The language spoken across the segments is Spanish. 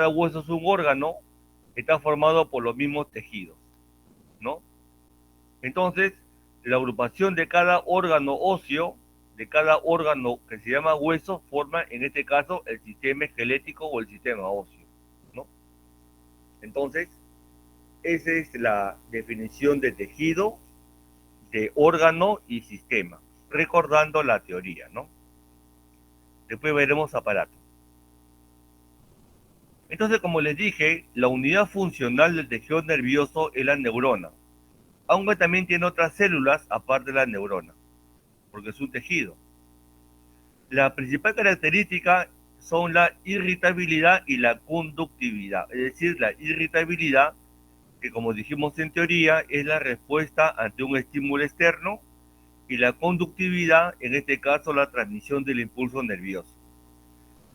hueso es un órgano, está formado por los mismos tejidos, ¿no? Entonces, la agrupación de cada órgano óseo, de cada órgano que se llama hueso, forma en este caso el sistema esquelético o el sistema óseo, ¿no? Entonces, esa es la definición de tejido, de órgano y sistema, recordando la teoría, ¿no? Después veremos aparato. Entonces, como les dije, la unidad funcional del tejido nervioso es la neurona, aunque también tiene otras células aparte de la neurona, porque es un tejido. La principal característica son la irritabilidad y la conductividad, es decir, la irritabilidad, que como dijimos en teoría, es la respuesta ante un estímulo externo, y la conductividad, en este caso, la transmisión del impulso nervioso.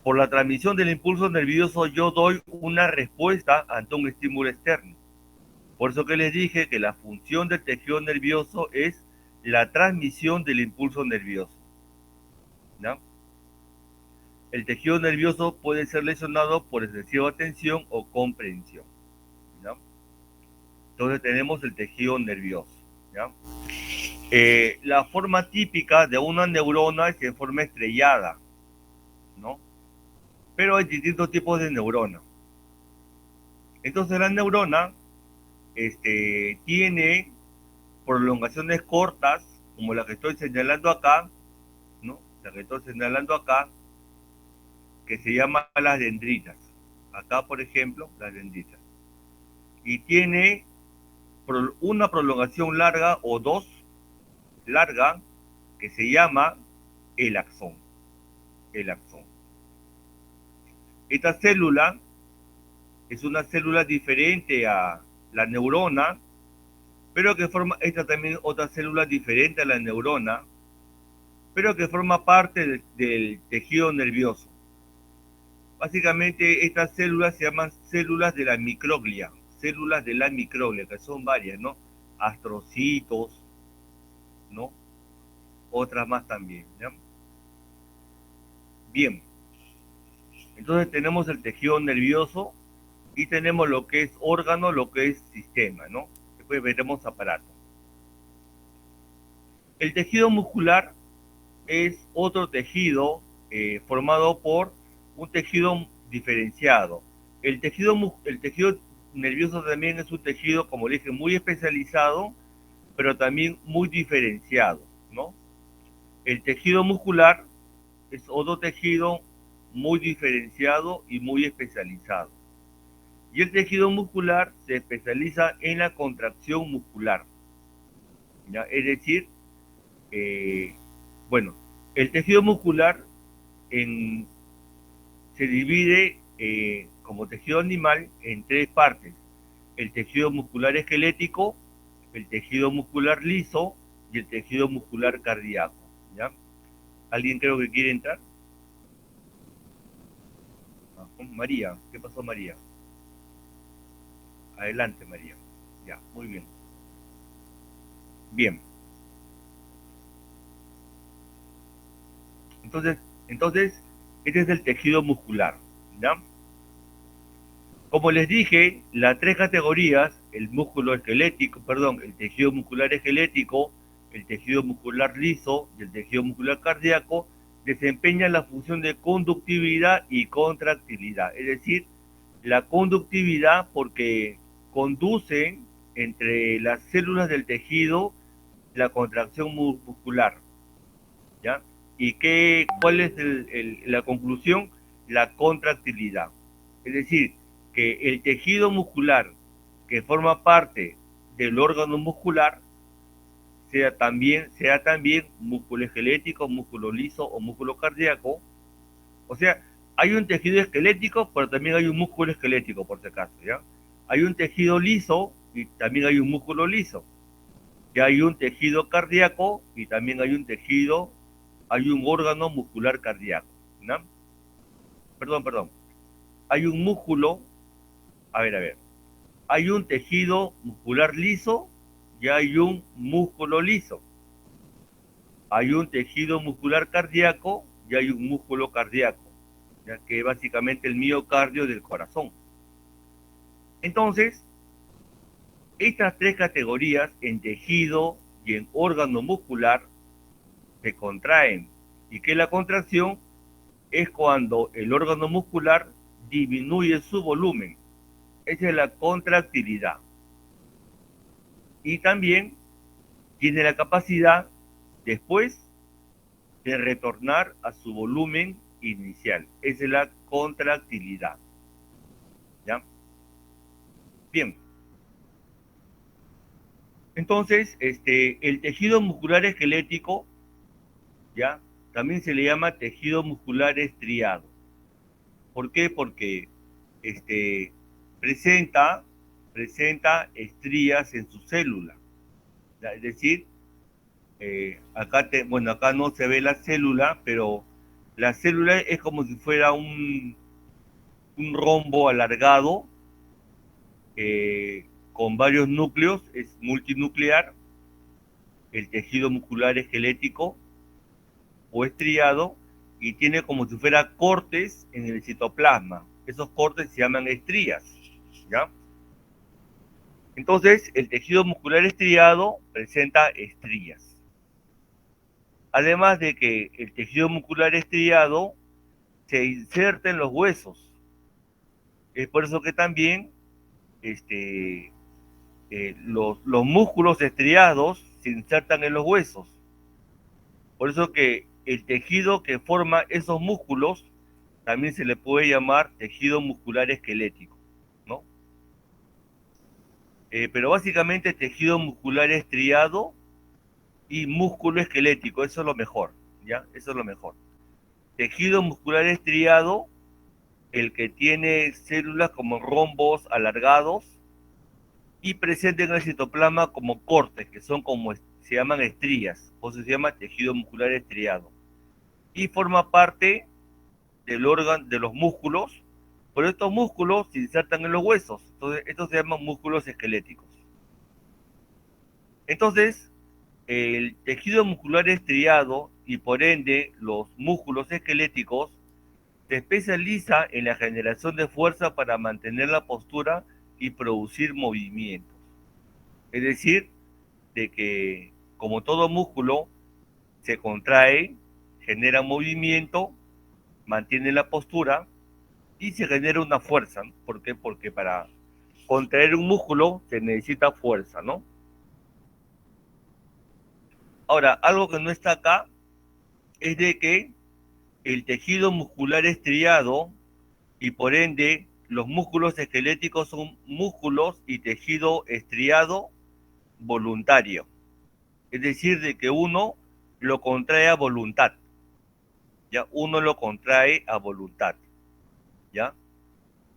Por la transmisión del impulso nervioso yo doy una respuesta ante un estímulo externo. Por eso que les dije que la función del tejido nervioso es la transmisión del impulso nervioso, ¿no? El tejido nervioso puede ser lesionado por excesiva tensión o comprensión, ¿no? Entonces tenemos el tejido nervioso, ¿no? La forma típica de una neurona es en forma estrellada, ¿no? Pero hay distintos tipos de neurona. Entonces la neurona tiene prolongaciones cortas, como la que estoy señalando acá, ¿no? La que estoy señalando acá, que se llaman las dendritas. Acá, por ejemplo, las dendritas. Y tiene una prolongación larga o dos larga que se llama el axón. El axón. Esta célula es una célula diferente a la neurona, pero que forma, esta también otra célula diferente a la neurona, pero que forma parte del tejido nervioso. Básicamente estas células se llaman células de la microglia, que son varias, ¿no? Astrocitos, ¿no? Otras más también, ¿ya? Bien, entonces tenemos el tejido nervioso y tenemos lo que es órgano, lo que es sistema, ¿no? Después veremos aparato. El tejido muscular es otro tejido formado por un tejido diferenciado. El tejido nervioso también es un tejido, como le dije, muy especializado, pero también muy diferenciado, ¿no? El tejido muscular es otro tejido muy diferenciado y muy especializado. Y el tejido muscular se especializa en la contracción muscular, ¿ya? Es decir, eh, bueno, el tejido muscular en, se divide como tejido animal en tres partes: el tejido muscular esquelético, el tejido muscular liso y el tejido muscular cardíaco, ¿ya? ¿Alguien creo que quiere entrar? María, ¿qué pasó, María? Adelante, María. Ya, muy bien. Bien. Entonces, entonces, este es el tejido muscular, ¿ya? Como les dije, las tres categorías, el músculo esquelético, perdón, el tejido muscular esquelético, el tejido muscular liso y el tejido muscular cardíaco, desempeñan la función de conductividad y contractilidad. Es decir, la conductividad porque conducen entre las células del tejido la contracción muscular, ¿ya? ¿Y cuál es la conclusión? La contractilidad. Es decir, que el tejido muscular que forma parte del órgano muscular sea también músculo esquelético, músculo liso o músculo cardíaco. O sea, hay un tejido esquelético, pero también hay un músculo esquelético, por si acaso, ¿ya? Hay un tejido liso y también hay un músculo liso. Y hay un tejido cardíaco y también hay un órgano muscular cardíaco, ¿no? Perdón. Hay un músculo, a ver. Hay un tejido muscular liso y hay un músculo liso. Hay un tejido muscular cardíaco y hay un músculo cardíaco. ya que es básicamente el miocardio del corazón. Entonces, estas tres categorías en tejido y en órgano muscular se contraen, y que la contracción es cuando el órgano muscular disminuye su volumen. Esa es la contractilidad. Y también tiene la capacidad después de retornar a su volumen inicial. Esa es la contractilidad. ¿Ya? Bien. Entonces, el tejido muscular esquelético, ¿ya? También se le llama tejido muscular estriado. ¿Por qué? Porque presenta, presenta estrías en su célula. ¿Ya? Es decir, acá no se ve la célula, pero la célula es como si fuera un rombo alargado con varios núcleos, es multinuclear, el tejido muscular esquelético o estriado, y tiene como si fuera cortes en el citoplasma. Esos cortes se llaman estrías, ¿ya? Entonces, el tejido muscular estriado presenta estrías. Además de que el tejido muscular estriado se inserta en los huesos. Es por eso que también los músculos estriados se insertan en los huesos. Por eso que el tejido que forma esos músculos también se le puede llamar tejido muscular esquelético, ¿no? Pero básicamente tejido muscular estriado y músculo esquelético, eso es lo mejor, ¿ya? Eso es lo mejor. Tejido muscular estriado, el que tiene células como rombos alargados y presente en el citoplasma como cortes, que son como, se llaman estrías, o se llama tejido muscular estriado. Y forma parte del órgano, de los músculos, pero estos músculos se insertan en los huesos, entonces estos se llaman músculos esqueléticos. Entonces, el tejido muscular estriado y por ende los músculos esqueléticos se especializa en la generación de fuerza para mantener la postura y producir movimientos. Es decir, de que como todo músculo se contrae, genera movimiento, mantiene la postura y se genera una fuerza. ¿Por qué? Porque para contraer un músculo se necesita fuerza, ¿no? Ahora, algo que no está acá es de que el tejido muscular estriado y por ende los músculos esqueléticos son músculos y tejido estriado voluntario. Es decir, de que uno lo contrae a voluntad. ¿Ya? Uno lo contrae a voluntad. ¿Ya?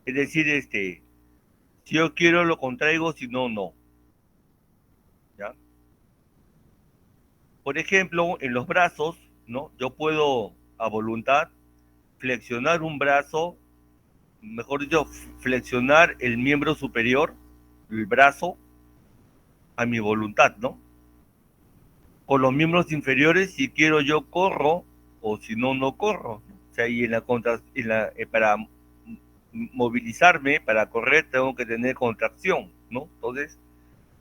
Es decir, si yo quiero lo contraigo, si no, no. ¿Ya? Por ejemplo, en los brazos, ¿no? Yo puedo a voluntad flexionar un brazo, mejor dicho, flexionar el miembro superior, el brazo, a mi voluntad, ¿no? Con los miembros inferiores, si quiero yo corro, o si no, no corro. O sea, y para movilizarme, para correr, tengo que tener contracción, ¿no? Entonces,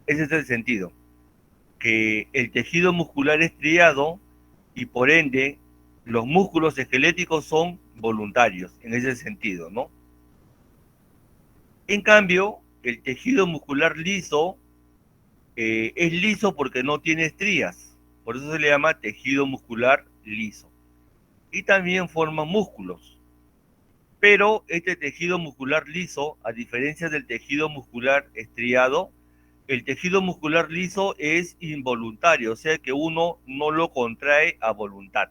ese es el sentido. Que el tejido muscular estriado y por ende los músculos esqueléticos son voluntarios en ese sentido, ¿no? En cambio, el tejido muscular liso es liso porque no tiene estrías, por eso se le llama tejido muscular liso. Y también forma músculos. Pero este tejido muscular liso, a diferencia del tejido muscular estriado, el tejido muscular liso es involuntario, o sea que uno no lo contrae a voluntad.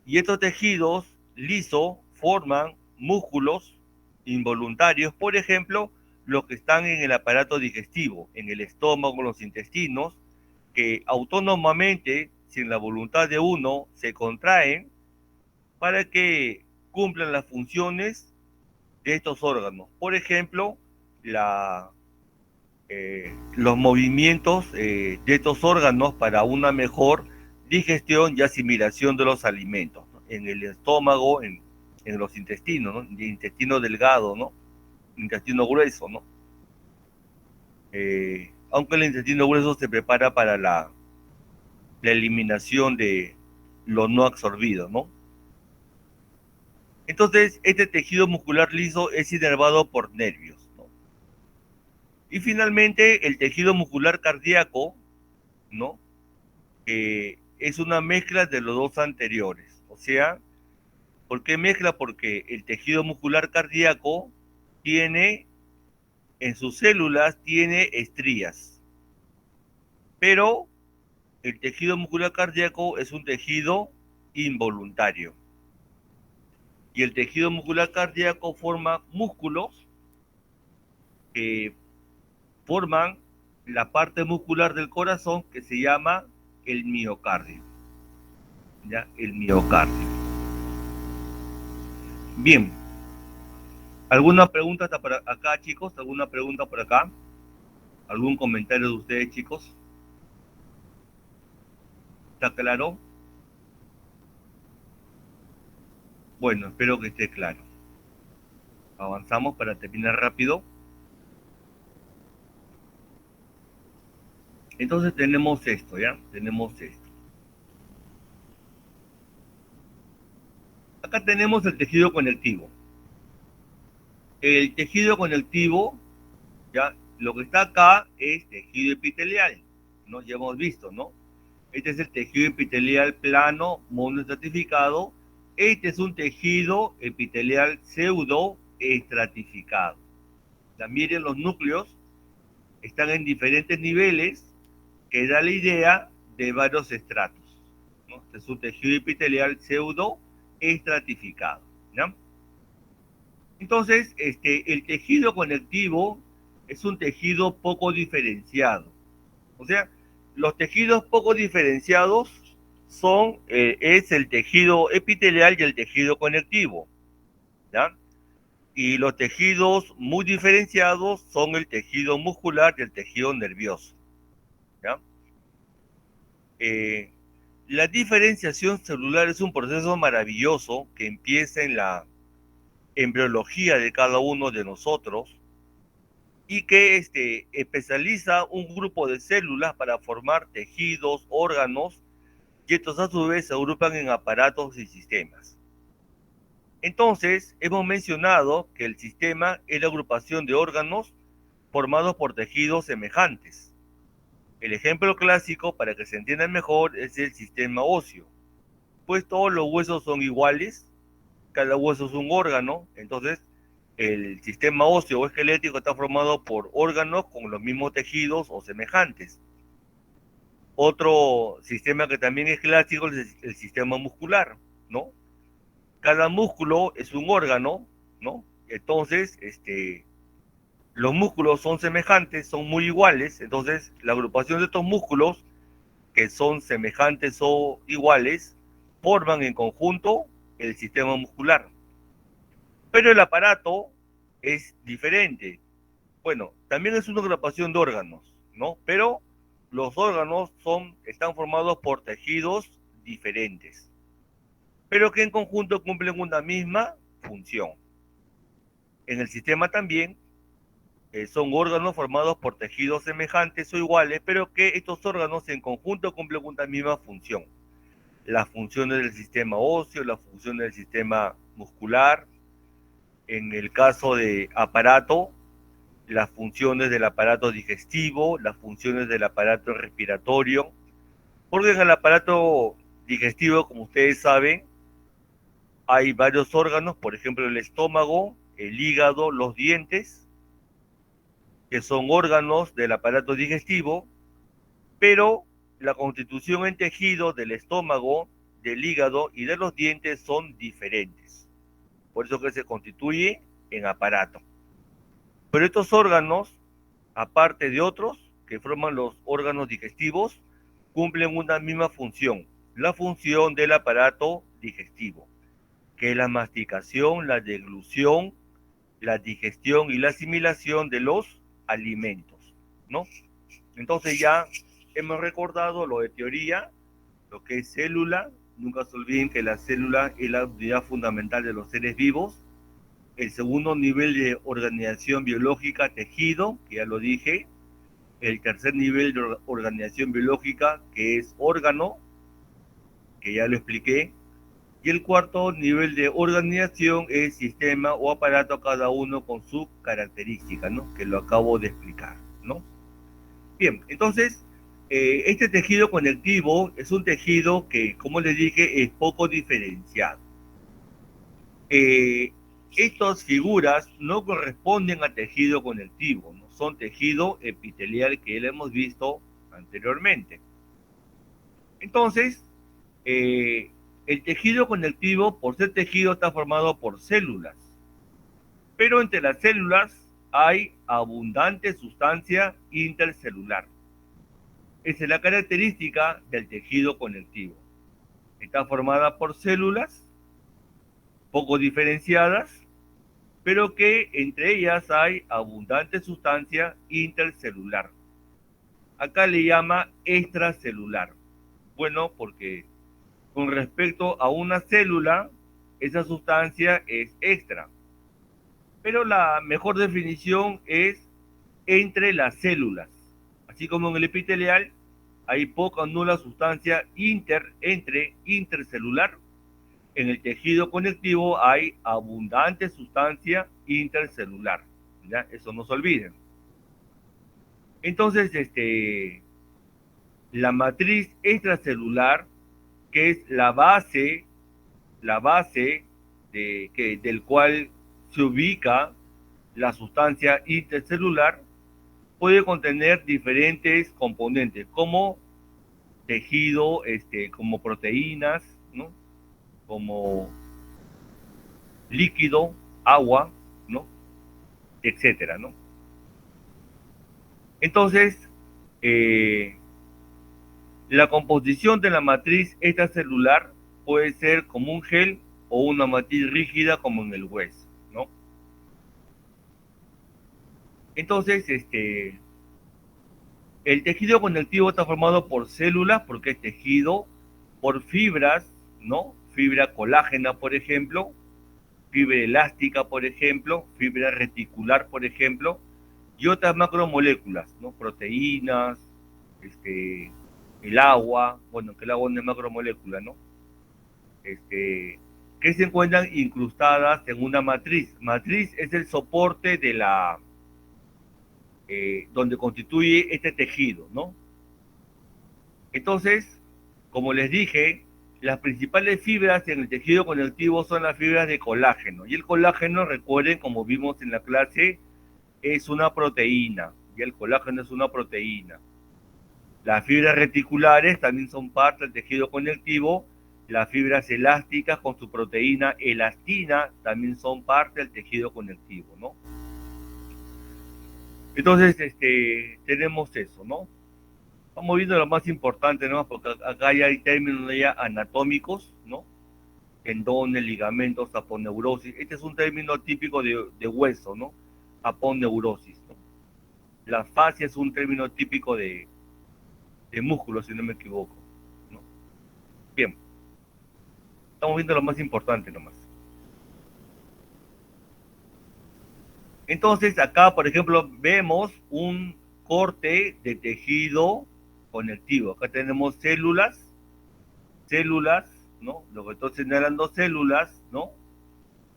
Y estos tejidos lisos forman músculos involuntarios, por ejemplo, los que están en el aparato digestivo, en el estómago, los intestinos, que autónomamente, sin la voluntad de uno, se contraen para que cumplan las funciones de estos órganos. Por ejemplo, los movimientos de estos órganos para una mejor digestión y asimilación de los alimentos, ¿no? En el estómago, en los intestinos, ¿no? El intestino delgado, ¿no? Intestino grueso, ¿no? Aunque el intestino grueso se prepara para la eliminación de lo no absorbido, ¿no? Entonces, este tejido muscular liso es inervado por nervios, ¿no? Y finalmente, el tejido muscular cardíaco, ¿no? Es una mezcla de los dos anteriores. O sea, ¿por qué mezcla? Porque el tejido muscular cardíaco tiene, en sus células, tiene estrías. Pero el tejido muscular cardíaco es un tejido involuntario. Y el tejido muscular cardíaco forma músculos que forman la parte muscular del corazón que se llama el miocardio. ¿Ya? El miocardio. Bien. ¿Alguna pregunta hasta por acá, chicos? ¿Alguna pregunta por acá? ¿Algún comentario de ustedes, chicos? ¿Está claro? Bueno, espero que esté claro. Avanzamos para terminar rápido. Entonces tenemos esto, ¿ya? Tenemos esto. Acá tenemos el tejido conectivo. El tejido conectivo, ¿ya? Lo que está acá es tejido epitelial, ¿no? Ya hemos visto, ¿no? Este es el tejido epitelial plano monoestratificado. Este es un tejido epitelial pseudoestratificado. Miren, los núcleos están en diferentes niveles que da la idea de varios estratos, ¿no? Este es un tejido epitelial pseudoestratificado, ¿no? Entonces, el tejido conectivo es un tejido poco diferenciado. O sea, los tejidos poco diferenciados es el tejido epitelial y el tejido conectivo, ¿ya? Y los tejidos muy diferenciados son el tejido muscular y el tejido nervioso, ¿ya? La diferenciación celular es un proceso maravilloso que empieza en la embriología de cada uno de nosotros y que especializa un grupo de células para formar tejidos, órganos, y estos a su vez se agrupan en aparatos y sistemas. Entonces, hemos mencionado que el sistema es la agrupación de órganos formados por tejidos semejantes. El ejemplo clásico, para que se entienda mejor, es el sistema óseo. Pues todos los huesos son iguales, cada hueso es un órgano, entonces el sistema óseo o esquelético está formado por órganos con los mismos tejidos o semejantes. Otro sistema que también es clásico es el sistema muscular, ¿no? Cada músculo es un órgano, ¿no? Entonces, los músculos son semejantes, son muy iguales, entonces la agrupación de estos músculos que son semejantes o iguales forman en conjunto el sistema muscular. Pero el aparato es diferente. Bueno, también es una agrupación de órganos, ¿no? Pero los órganos están formados por tejidos diferentes, pero que en conjunto cumplen una misma función. En el sistema también son órganos formados por tejidos semejantes o iguales, pero que estos órganos en conjunto cumplen una misma función. Las funciones del sistema óseo, las funciones del sistema muscular, en el caso de aparato, las funciones del aparato digestivo, las funciones del aparato respiratorio, porque en el aparato digestivo, como ustedes saben, hay varios órganos, por ejemplo el estómago, el hígado, los dientes, que son órganos del aparato digestivo, pero la constitución en tejido del estómago, del hígado y de los dientes son diferentes. Por eso que se constituye en aparato. Pero estos órganos, aparte de otros que forman los órganos digestivos, cumplen una misma función, la función del aparato digestivo, que es la masticación, la deglución, la digestión y la asimilación de los alimentos, ¿no? Entonces ya hemos recordado lo de teoría, lo que es célula, Nunca se olviden que la célula es la unidad fundamental de los seres vivos. El segundo nivel de organización biológica, tejido, que ya lo dije. El tercer nivel de organización biológica, que es órgano, que ya lo expliqué. Y el cuarto nivel de organización es sistema o aparato, cada uno con su característica, ¿no? Que lo acabo de explicar, ¿no? Bien, entonces, este tejido conectivo es un tejido que, como les dije, es poco diferenciado. Estas figuras no corresponden a tejido conectivo, no son tejido epitelial que ya hemos visto anteriormente. Entonces, el tejido conectivo, por ser tejido, está formado por células, pero entre las células hay abundante sustancia intercelular. Esa es la característica del tejido conectivo. Está formada por células poco diferenciadas, pero que entre ellas hay abundante sustancia intercelular. Acá le llama extracelular. Bueno, porque con respecto a una célula, esa sustancia es extra. Pero la mejor definición es entre las células. Así como en el epitelial hay poca o nula sustancia intercelular, en el tejido conectivo hay abundante sustancia intercelular. ¿Ya? Eso no se olviden. Entonces, la matriz extracelular, que es la base del cual se ubica la sustancia intercelular, puede contener diferentes componentes, como tejido, como proteínas, ¿no? Como líquido, agua, ¿no? Etcétera, ¿no? Entonces, la composición de la matriz extracelular puede ser como un gel o una matriz rígida como en el hueso, ¿no? Entonces, el tejido conectivo está formado por células, porque es tejido, por fibras, ¿no? Fibra colágena, por ejemplo, fibra elástica, por ejemplo, fibra reticular, por ejemplo, y otras macromoléculas, ¿no? Proteínas, el agua, bueno, que el agua no es macromolécula, ¿no? Que se encuentran incrustadas en una matriz. Matriz es el soporte de donde constituye este tejido, ¿no? Entonces, como les dije, las principales fibras en el tejido conectivo son las fibras de colágeno. Y el colágeno, recuerden, como vimos en la clase, es una proteína. Y el colágeno es una proteína. Las fibras reticulares también son parte del tejido conectivo. Las fibras elásticas con su proteína elastina también son parte del tejido conectivo, ¿no? Entonces, tenemos eso, ¿no? Vamos viendo lo más importante, ¿no? Porque acá ya hay términos ya anatómicos, ¿no? Tendones, ligamentos, aponeurosis. Este es un término típico de hueso, ¿no? Aponeurosis, ¿no? La fascia es un término típico de músculo, si no me equivoco, ¿no? Bien, estamos viendo lo más importante nomás. Entonces, acá, por ejemplo, vemos un corte de tejido conectivo. Acá tenemos células, ¿no? Lo que estoy señalando, células, ¿no?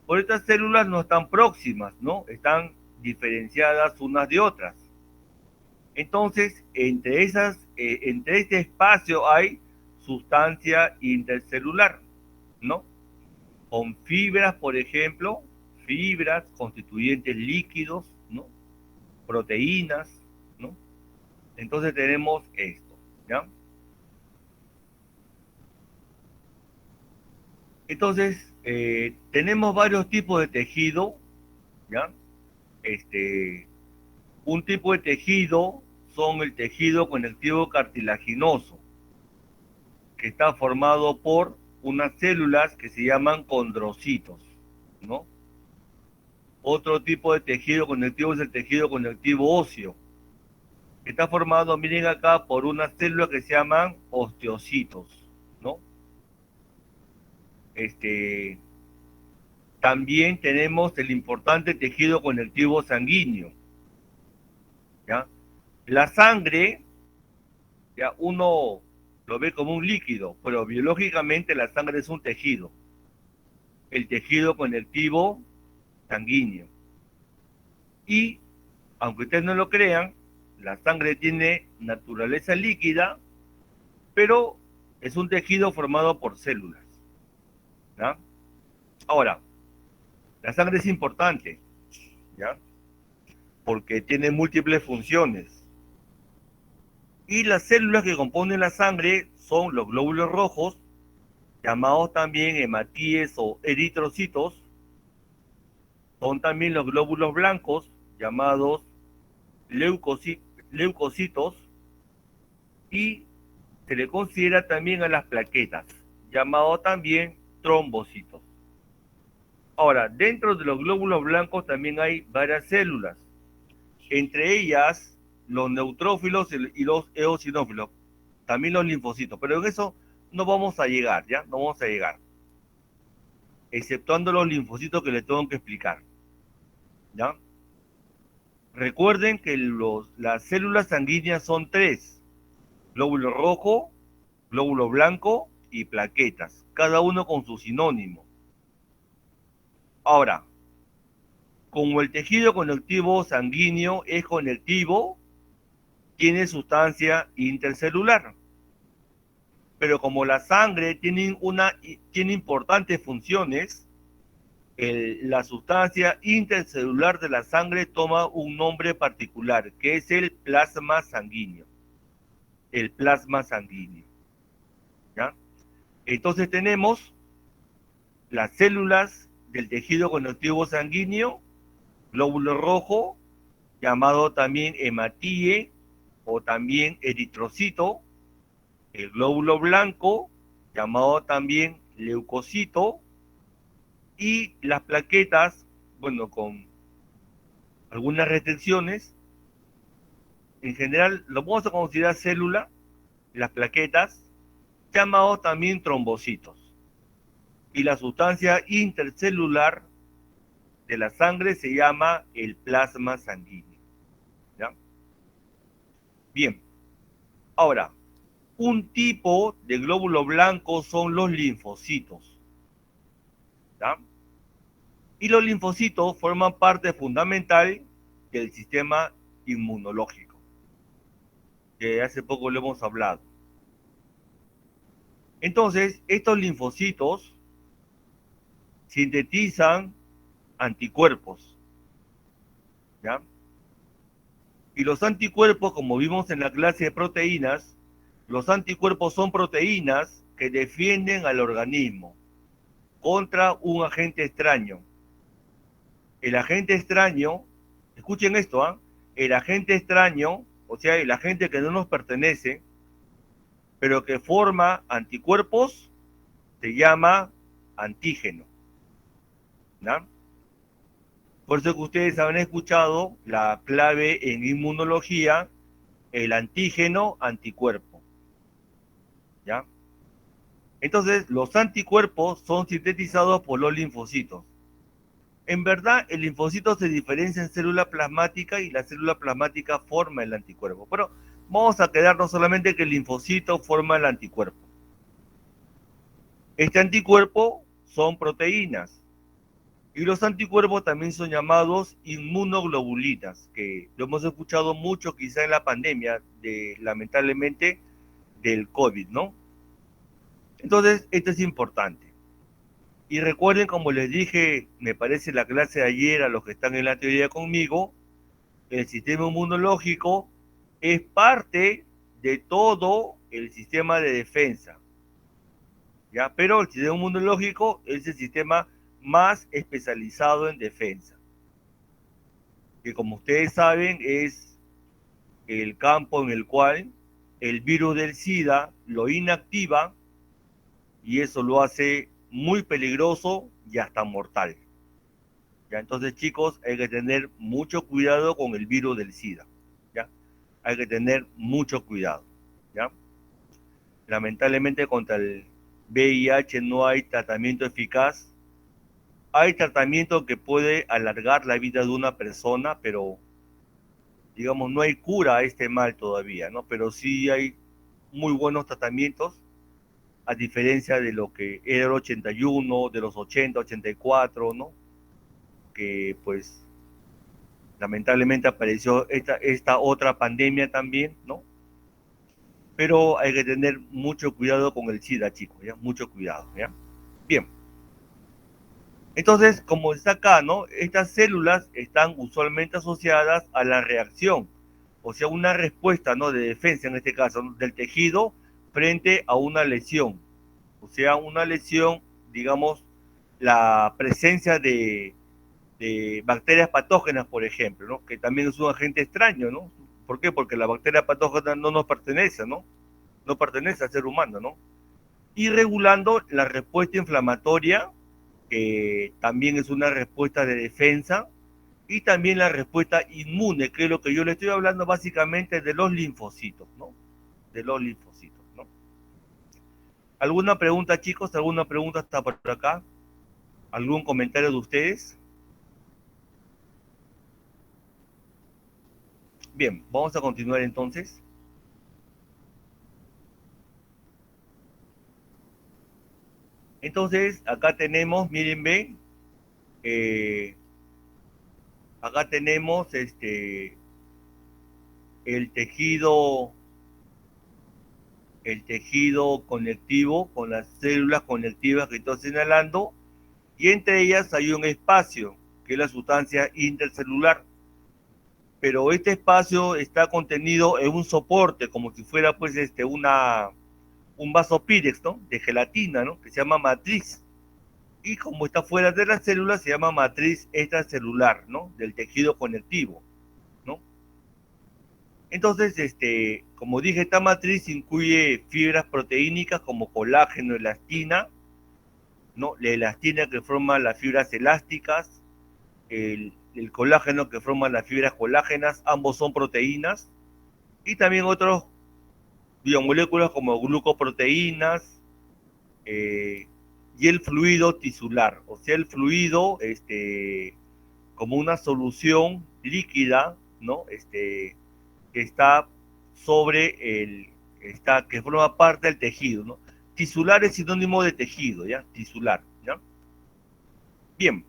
Por estas células no están próximas, ¿no? Están diferenciadas unas de otras. Entonces, entre este espacio hay sustancia intercelular, ¿no? Con fibras, por ejemplo, fibras, constituyentes líquidos, ¿no? Proteínas, ¿no? Entonces tenemos esto, ¿ya? Entonces, tenemos varios tipos de tejido, ¿ya? Un tipo de tejido son el tejido conectivo cartilaginoso, que está formado por unas células que se llaman condrocitos, ¿no? Otro tipo de tejido conectivo es el tejido conectivo óseo, que está formado, miren acá, por unas células que se llaman osteocitos, ¿no? Este, también tenemos el importante tejido conectivo sanguíneo, ¿ya? La sangre, ya uno lo ve como un líquido, pero biológicamente la sangre es un tejido, el tejido conectivo sanguíneo. Y, aunque ustedes no lo crean, la sangre tiene naturaleza líquida, pero es un tejido formado por células, ¿ya? Ahora, la sangre es importante, ¿ya? Porque tiene múltiples funciones. Y las células que componen la sangre son los glóbulos rojos, llamados también hematíes o eritrocitos. Son también los glóbulos blancos, llamados leucocitos. Y se le considera también a las plaquetas, llamados también trombocitos. Ahora, dentro de los glóbulos blancos también hay varias células, entre ellas los neutrófilos y los eosinófilos, también los linfocitos, pero en eso no vamos a llegar, ¿ya? No vamos a llegar, exceptuando los linfocitos que les tengo que explicar, ¿ya? Recuerden que las células sanguíneas son tres: glóbulo rojo, glóbulo blanco y plaquetas, cada uno con su sinónimo. Ahora, como el tejido conectivo sanguíneo es conectivo, tiene sustancia intercelular. Pero como la sangre tiene importantes funciones, la sustancia intercelular de la sangre toma un nombre particular, que es el plasma sanguíneo. El plasma sanguíneo, ¿ya? Entonces tenemos las células del tejido conectivo sanguíneo, glóbulo rojo, llamado también hematíe o también eritrocito, el glóbulo blanco, llamado también leucocito, y las plaquetas, bueno, con algunas restricciones, en general lo vamos a considerar célula, las plaquetas, llamados también trombocitos. Y la sustancia intercelular de la sangre se llama el plasma sanguíneo, ¿ya? Bien, ahora, un tipo de glóbulo blanco son los linfocitos, ¿ya? Y los linfocitos forman parte fundamental del sistema inmunológico, que hace poco lo hemos hablado. Entonces, estos linfocitos sintetizan anticuerpos, ¿ya? Y los anticuerpos, como vimos en la clase de proteínas, los anticuerpos son proteínas que defienden al organismo contra un agente extraño. El agente extraño, escuchen esto, ¿ah? El agente extraño, o sea, el agente que no nos pertenece, pero que forma anticuerpos, se llama antígeno, ¿no? Por eso que ustedes habrán escuchado la clave en inmunología, el antígeno anticuerpo, ¿ya? Entonces, los anticuerpos son sintetizados por los linfocitos. En verdad, el linfocito se diferencia en célula plasmática y la célula plasmática forma el anticuerpo. Pero vamos a quedarnos solamente que el linfocito forma el anticuerpo. Este anticuerpo son proteínas. Y los anticuerpos también son llamados inmunoglobulinas, que lo hemos escuchado mucho quizá en la pandemia, lamentablemente, del COVID, ¿no? Entonces, esto es importante. Y recuerden, como les dije, me parece la clase de ayer a los que están en la teoría conmigo, el sistema inmunológico es parte de todo el sistema de defensa, ¿ya? Pero el sistema inmunológico es el sistema más especializado en defensa, que como ustedes saben es el campo en el cual el virus del SIDA lo inactiva y eso lo hace muy peligroso y hasta mortal. ¿Ya? Entonces, chicos, hay que tener mucho cuidado con el virus del SIDA, ¿ya? Hay que tener mucho cuidado, ¿ya? Lamentablemente contra el VIH no hay tratamiento eficaz. Hay tratamiento que puede alargar la vida de una persona, pero digamos no hay cura a este mal todavía, ¿no? Pero sí hay muy buenos tratamientos, a diferencia de lo que era el 81, de los 80, 84, ¿no? Que pues lamentablemente apareció esta otra pandemia también, ¿no? Pero hay que tener mucho cuidado con el SIDA, chicos, ¿ya? Mucho cuidado, ¿ya? Bien. Entonces, como está acá, ¿no? Estas células están usualmente asociadas a la reacción, o sea, una respuesta, ¿no? De defensa, en este caso, ¿no? Del tejido frente a una lesión. O sea, una lesión, digamos, la presencia de bacterias patógenas, por ejemplo, ¿no? Que también es un agente extraño, ¿no? ¿Por qué? Porque la bacteria patógena no nos pertenece, ¿no? No pertenece al ser humano, ¿no? Y regulando la respuesta inflamatoria, que también es una respuesta de defensa, y también la respuesta inmune, que es lo que yo le estoy hablando básicamente de los linfocitos, ¿no? De los linfocitos, ¿no? ¿Alguna pregunta, chicos? ¿Alguna pregunta hasta por acá? ¿Algún comentario de ustedes? Bien, vamos a continuar entonces. Entonces, acá tenemos, miren, ven, eh, acá tenemos el tejido, el tejido conectivo con las células conectivas que estoy señalando, y entre ellas hay un espacio, que es la sustancia intercelular. Pero este espacio está contenido en un soporte, como si fuera pues un vaso Pyrex, ¿no? De gelatina, ¿no? Que se llama matriz. Y como está fuera de la célula, se llama matriz extracelular, ¿no? Del tejido conectivo, ¿no? Entonces, como dije, esta matriz incluye fibras proteínicas como colágeno, elastina, ¿no? La elastina que forma las fibras elásticas, el colágeno que forma las fibras colágenas, ambos son proteínas, y también otros biomoléculas como glucoproteínas, eh, y el fluido tisular, o sea, el fluido como una solución líquida, ¿no? Que está sobre que forma parte del tejido, ¿no? Tisular es sinónimo de tejido, ¿ya? Tisular, ¿ya? Bien,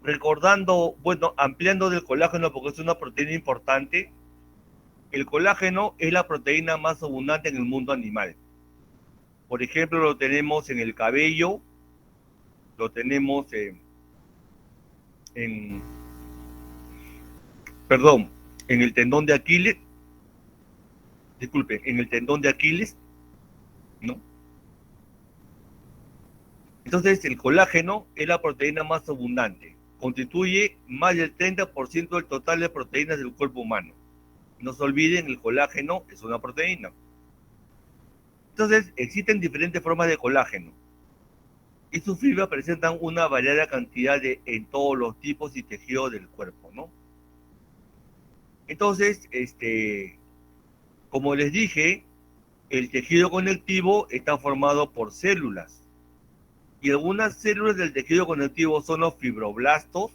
recordando, bueno, ampliando del colágeno porque es una proteína importante, el colágeno es la proteína más abundante en el mundo animal. Por ejemplo, lo tenemos en el cabello, lo tenemos en perdón, en el tendón de Aquiles, disculpe, en el tendón de Aquiles, ¿no? Entonces, el colágeno es la proteína más abundante. Constituye más del 30% del total de proteínas del cuerpo humano. No se olviden, el colágeno es una proteína. Entonces, existen diferentes formas de colágeno. Y sus fibras presentan una variada cantidad en todos los tipos y tejidos del cuerpo, ¿no? Entonces, como les dije, el tejido conectivo está formado por células. Y algunas células del tejido conectivo son los fibroblastos,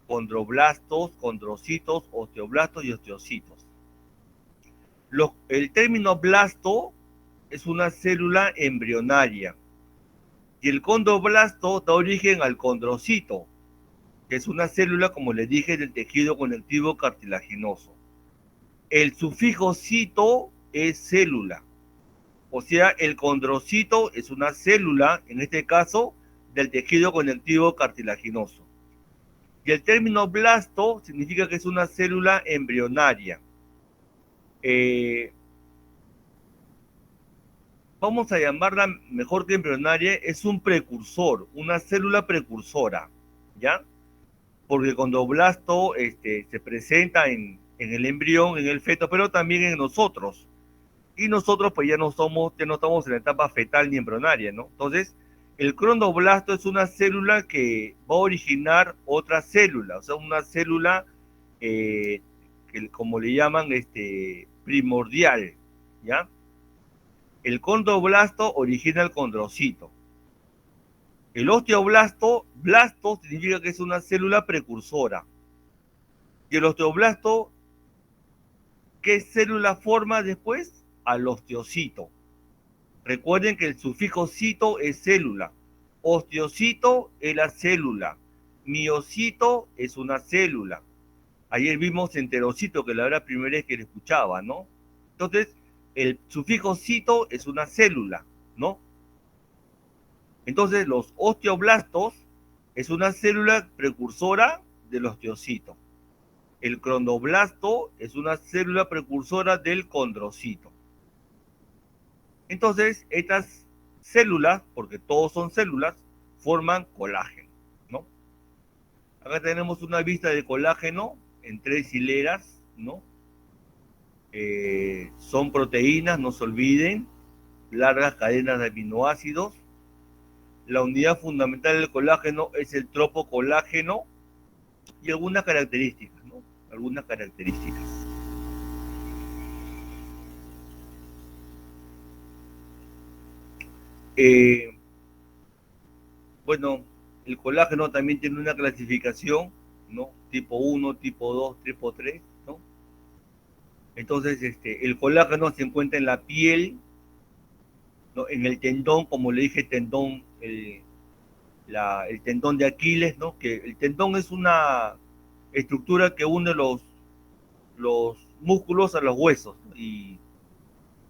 condroblastos, condrocitos, osteoblastos y osteocitos. El término blasto es una célula embrionaria y el condroblasto da origen al condrocito, que es una célula, como les dije, del tejido conectivo cartilaginoso. El sufijo cito es célula, o sea, el condrocito es una célula, en este caso, del tejido conectivo cartilaginoso. Y el término blasto significa que es una célula embrionaria. Eh, Vamos a llamarla mejor que embrionaria, es un precursor, una célula precursora, ¿ya? Porque cuando blasto se presenta en el embrión, en el feto, pero también en nosotros. Y nosotros pues ya no estamos en la etapa fetal ni embrionaria, ¿no? Entonces, el cronoblasto es una célula que va a originar otra célula, o sea, una célula eh, que, como le llaman, primordial, ¿ya? El condroblasto origina el condrocito. El osteoblasto, blasto significa que es una célula precursora. Y el osteoblasto, ¿qué célula forma después? Al osteocito. Recuerden que el sufijo cito es célula. Osteocito es la célula. Miocito es una célula. Ayer vimos enterocito, que la era la primera vez que lo escuchaba, ¿no? Entonces, el sufijo cito es una célula, ¿no? Entonces, los osteoblastos es una célula precursora del osteocito. El cronoblasto es una célula precursora del condrocito. Entonces, estas células, porque todos son células, forman colágeno, ¿no? Acá tenemos una vista de colágeno en 3 hileras, ¿no? Son proteínas, no se olviden, largas cadenas de aminoácidos. La unidad fundamental del colágeno es el tropocolágeno y algunas características, ¿no? Algunas características. Eh, bueno, el colágeno también tiene una clasificación, ¿no? Tipo 1, tipo 2, tipo 3, ¿no? Entonces, el colágeno se encuentra en la piel, ¿no? En el tendón, como le dije, el tendón de Aquiles, ¿no? Que el tendón es una estructura que une los músculos a los huesos, ¿no? Y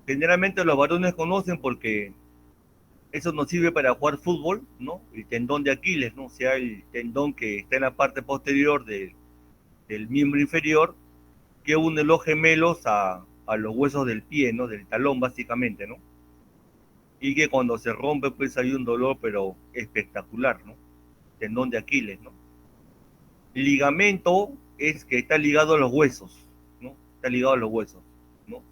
generalmente los varones conocen porque eso nos sirve para jugar fútbol, ¿no? El tendón de Aquiles, ¿no? O sea, el tendón que está en la parte posterior del miembro inferior, que une los gemelos a los huesos del pie, ¿no? Del talón, básicamente, ¿no? Y que cuando se rompe, pues hay un dolor, pero espectacular, ¿no? Tendón de Aquiles, ¿no? Ligamento es que está ligado a los huesos, ¿no? Está ligado a los huesos, ¿no?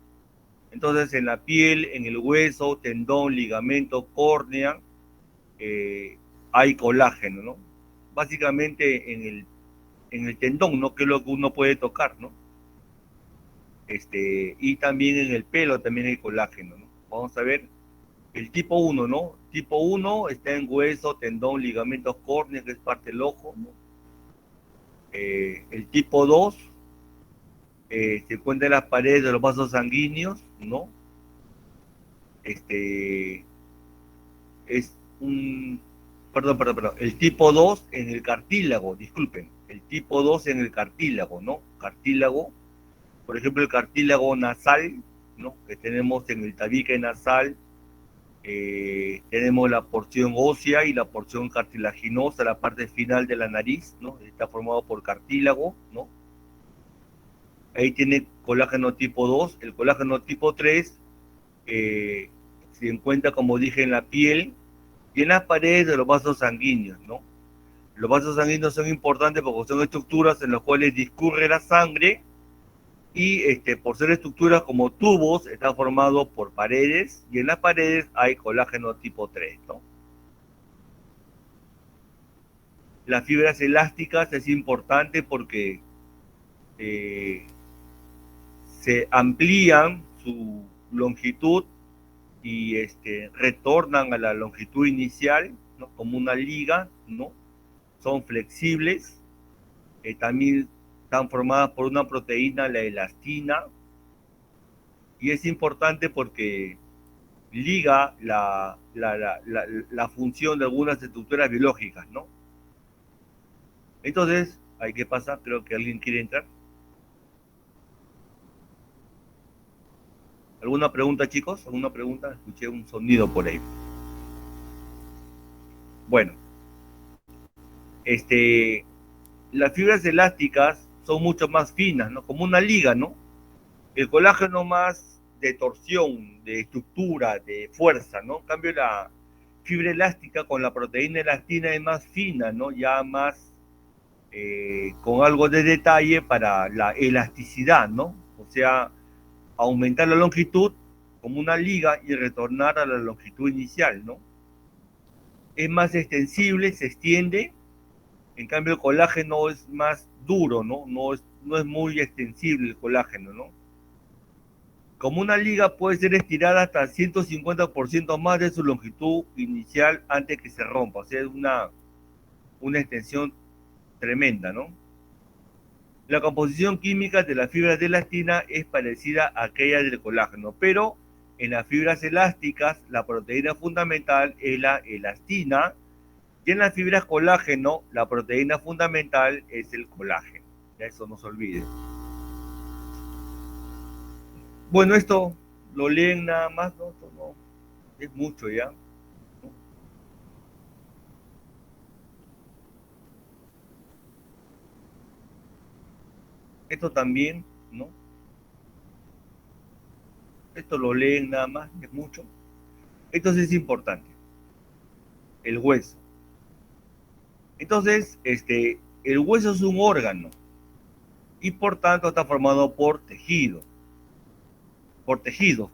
Entonces, en la piel, en el hueso, tendón, ligamento, córnea, hay colágeno, ¿no? Básicamente en el tendón, ¿no? Que es lo que uno puede tocar, ¿no? Y también en el pelo también hay colágeno, ¿no? Vamos a ver el tipo 1, ¿no? Tipo 1 está en hueso, tendón, ligamentos, córnea, que es parte del ojo, ¿no? El tipo 2 se encuentra en las paredes de los vasos sanguíneos, ¿no? Es un, perdón, el tipo 2 en el cartílago, disculpen, el tipo 2 en el cartílago, ¿no? Cartílago, por ejemplo, el cartílago nasal, ¿no? Que tenemos en el tabique nasal, tenemos la porción ósea y la porción cartilaginosa, la parte final de la nariz, ¿no? Está formado por cartílago, ¿no? Ahí tiene colágeno tipo 2. El colágeno tipo 3 se encuentra, como dije, en la piel y en las paredes de los vasos sanguíneos, ¿no? Los vasos sanguíneos son importantes porque son estructuras en las cuales discurre la sangre y por ser estructuras como tubos, está formado por paredes y en las paredes hay colágeno tipo 3, ¿no? Las fibras elásticas es importante porque eh, se amplían su longitud y retornan a la longitud inicial, ¿no? Como una liga, ¿no? Son flexibles, también están formadas por una proteína, la elastina, y es importante porque liga la función de algunas estructuras biológicas, ¿no? Entonces, ¿qué pasa? Creo que alguien quiere entrar. ¿Alguna pregunta, chicos? ¿Alguna pregunta? Escuché un sonido por ahí. Bueno, las fibras elásticas son mucho más finas, ¿no? Como una liga, ¿no? El colágeno más de torsión, de estructura, de fuerza, ¿no? En cambio, la fibra elástica con la proteína elastina es más fina, ¿no? Ya más con algo de detalle para la elasticidad, ¿no? O sea, aumentar la longitud como una liga y retornar a la longitud inicial, ¿no? Es más extensible, se extiende, en cambio el colágeno es más duro, ¿no? No es muy extensible el colágeno, ¿no? Como una liga puede ser estirada hasta 150% más de su longitud inicial antes que se rompa. O sea, es una extensión tremenda, ¿no? La composición química de las fibras de elastina es parecida a aquella del colágeno, pero en las fibras elásticas la proteína fundamental es la elastina y en las fibras colágeno la proteína fundamental es el colágeno. Ya eso no se olvide. Bueno, esto lo leen nada más, ¿no? Esto no es mucho ya. Esto también, ¿no? Esto lo leen nada más, es mucho. Esto sí es importante, el hueso. Entonces, el hueso es un órgano y por tanto está formado por tejidos. Por tejidos.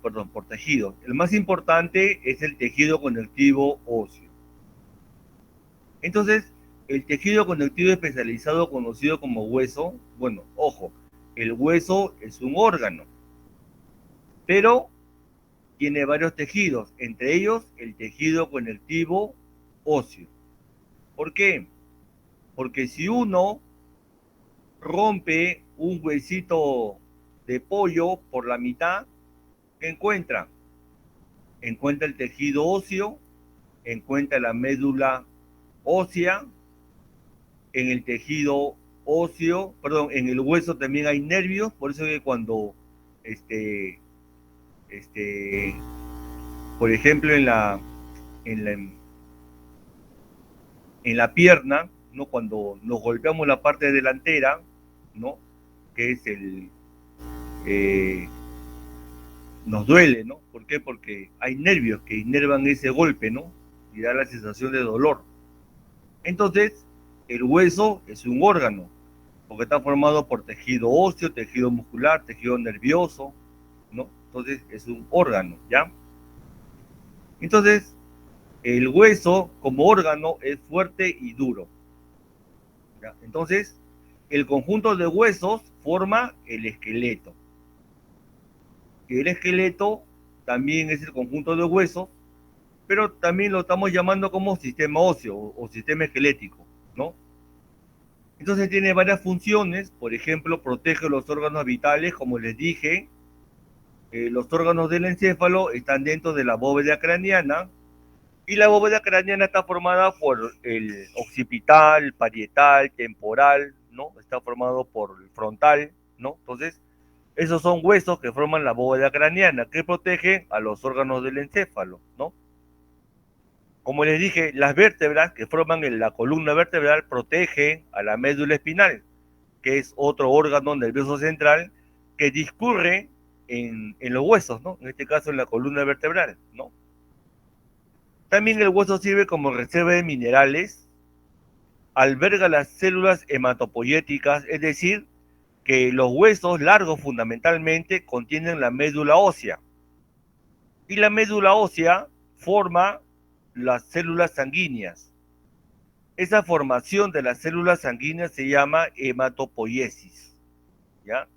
El más importante es el tejido conectivo óseo. Entonces, el tejido conectivo especializado conocido como hueso, bueno, ojo, el hueso es un órgano, pero tiene varios tejidos, entre ellos el tejido conectivo óseo. ¿Por qué? Porque si uno rompe un huesito de pollo por la mitad, ¿qué encuentra? Encuentra el tejido óseo, encuentra la médula ósea, en el tejido óseo, perdón, en el hueso también hay nervios, por eso que cuando, este, este, por ejemplo, en la, en la pierna, ¿no? Cuando nos golpeamos la parte delantera, ¿no? Que es eh, nos duele, ¿no? ¿Por qué? Porque hay nervios que inervan ese golpe, ¿no? Y da la sensación de dolor. Entonces, el hueso es un órgano, porque está formado por tejido óseo, tejido muscular, tejido nervioso, ¿no? Entonces, es un órgano, ¿ya? Entonces, el hueso como órgano es fuerte y duro, ¿ya? Entonces, el conjunto de huesos forma el esqueleto. Y el esqueleto también es el conjunto de huesos, pero también lo estamos llamando como sistema óseo o sistema esquelético, ¿no? Entonces tiene varias funciones, por ejemplo, protege los órganos vitales, como les dije, los órganos del encéfalo están dentro de la bóveda craneana, y la bóveda craneana está formada por el occipital, parietal, temporal, ¿no? Está formado por el frontal, ¿no? Entonces, esos son huesos que forman la bóveda craneana, que protegen a los órganos del encéfalo, ¿no? Como les dije, las vértebras que forman la columna vertebral protegen a la médula espinal, que es otro órgano nervioso central que discurre en los huesos, ¿no? En este caso en la columna vertebral, ¿no? También el hueso sirve como reserva de minerales, alberga las células hematopoyéticas, es decir, que los huesos largos fundamentalmente contienen la médula ósea. Y la médula ósea forma las células sanguíneas. Esa formación de las células sanguíneas se llama hematopoiesis, ¿ya?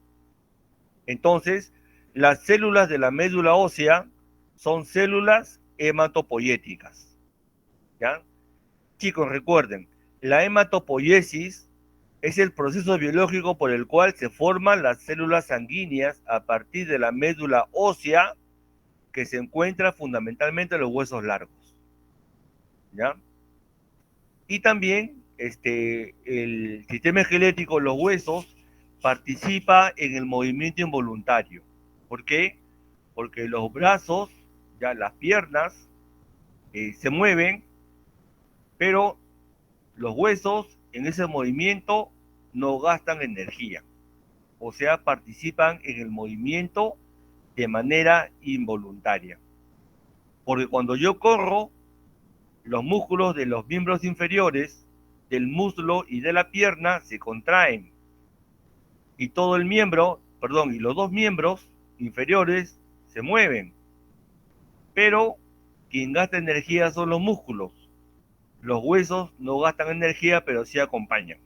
Entonces, las células de la médula ósea son células hematopoyéticas, ¿ya? Chicos, recuerden, la hematopoiesis es el proceso biológico por el cual se forman las células sanguíneas a partir de la médula ósea que se encuentra fundamentalmente en los huesos largos, ¿ya? Y también el sistema esquelético, los huesos, participa en el movimiento involuntario. ¿Por qué? Porque los brazos, ya las piernas, se mueven, pero los huesos en ese movimiento no gastan energía. O sea, participan en el movimiento de manera involuntaria. Porque cuando yo corro, los músculos de los miembros inferiores, del muslo y de la pierna se contraen. Y todo el miembro, perdón, y los dos miembros inferiores se mueven. Pero quien gasta energía son los músculos. Los huesos no gastan energía, pero sí acompañan.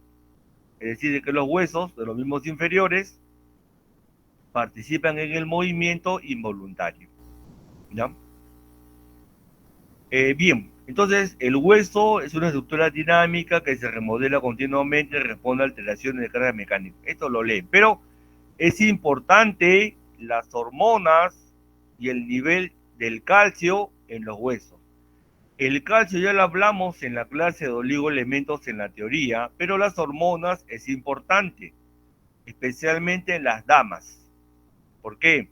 Es decir, que los huesos de los miembros inferiores participan en el movimiento involuntario. ¿Ya? Bien, entonces el hueso es una estructura dinámica que se remodela continuamente y responde a alteraciones de carga mecánica. Esto lo leen, pero es importante las hormonas y el nivel del calcio en los huesos. El calcio ya lo hablamos en la clase de oligoelementos en la teoría, pero las hormonas es importante, especialmente en las damas. ¿Por qué?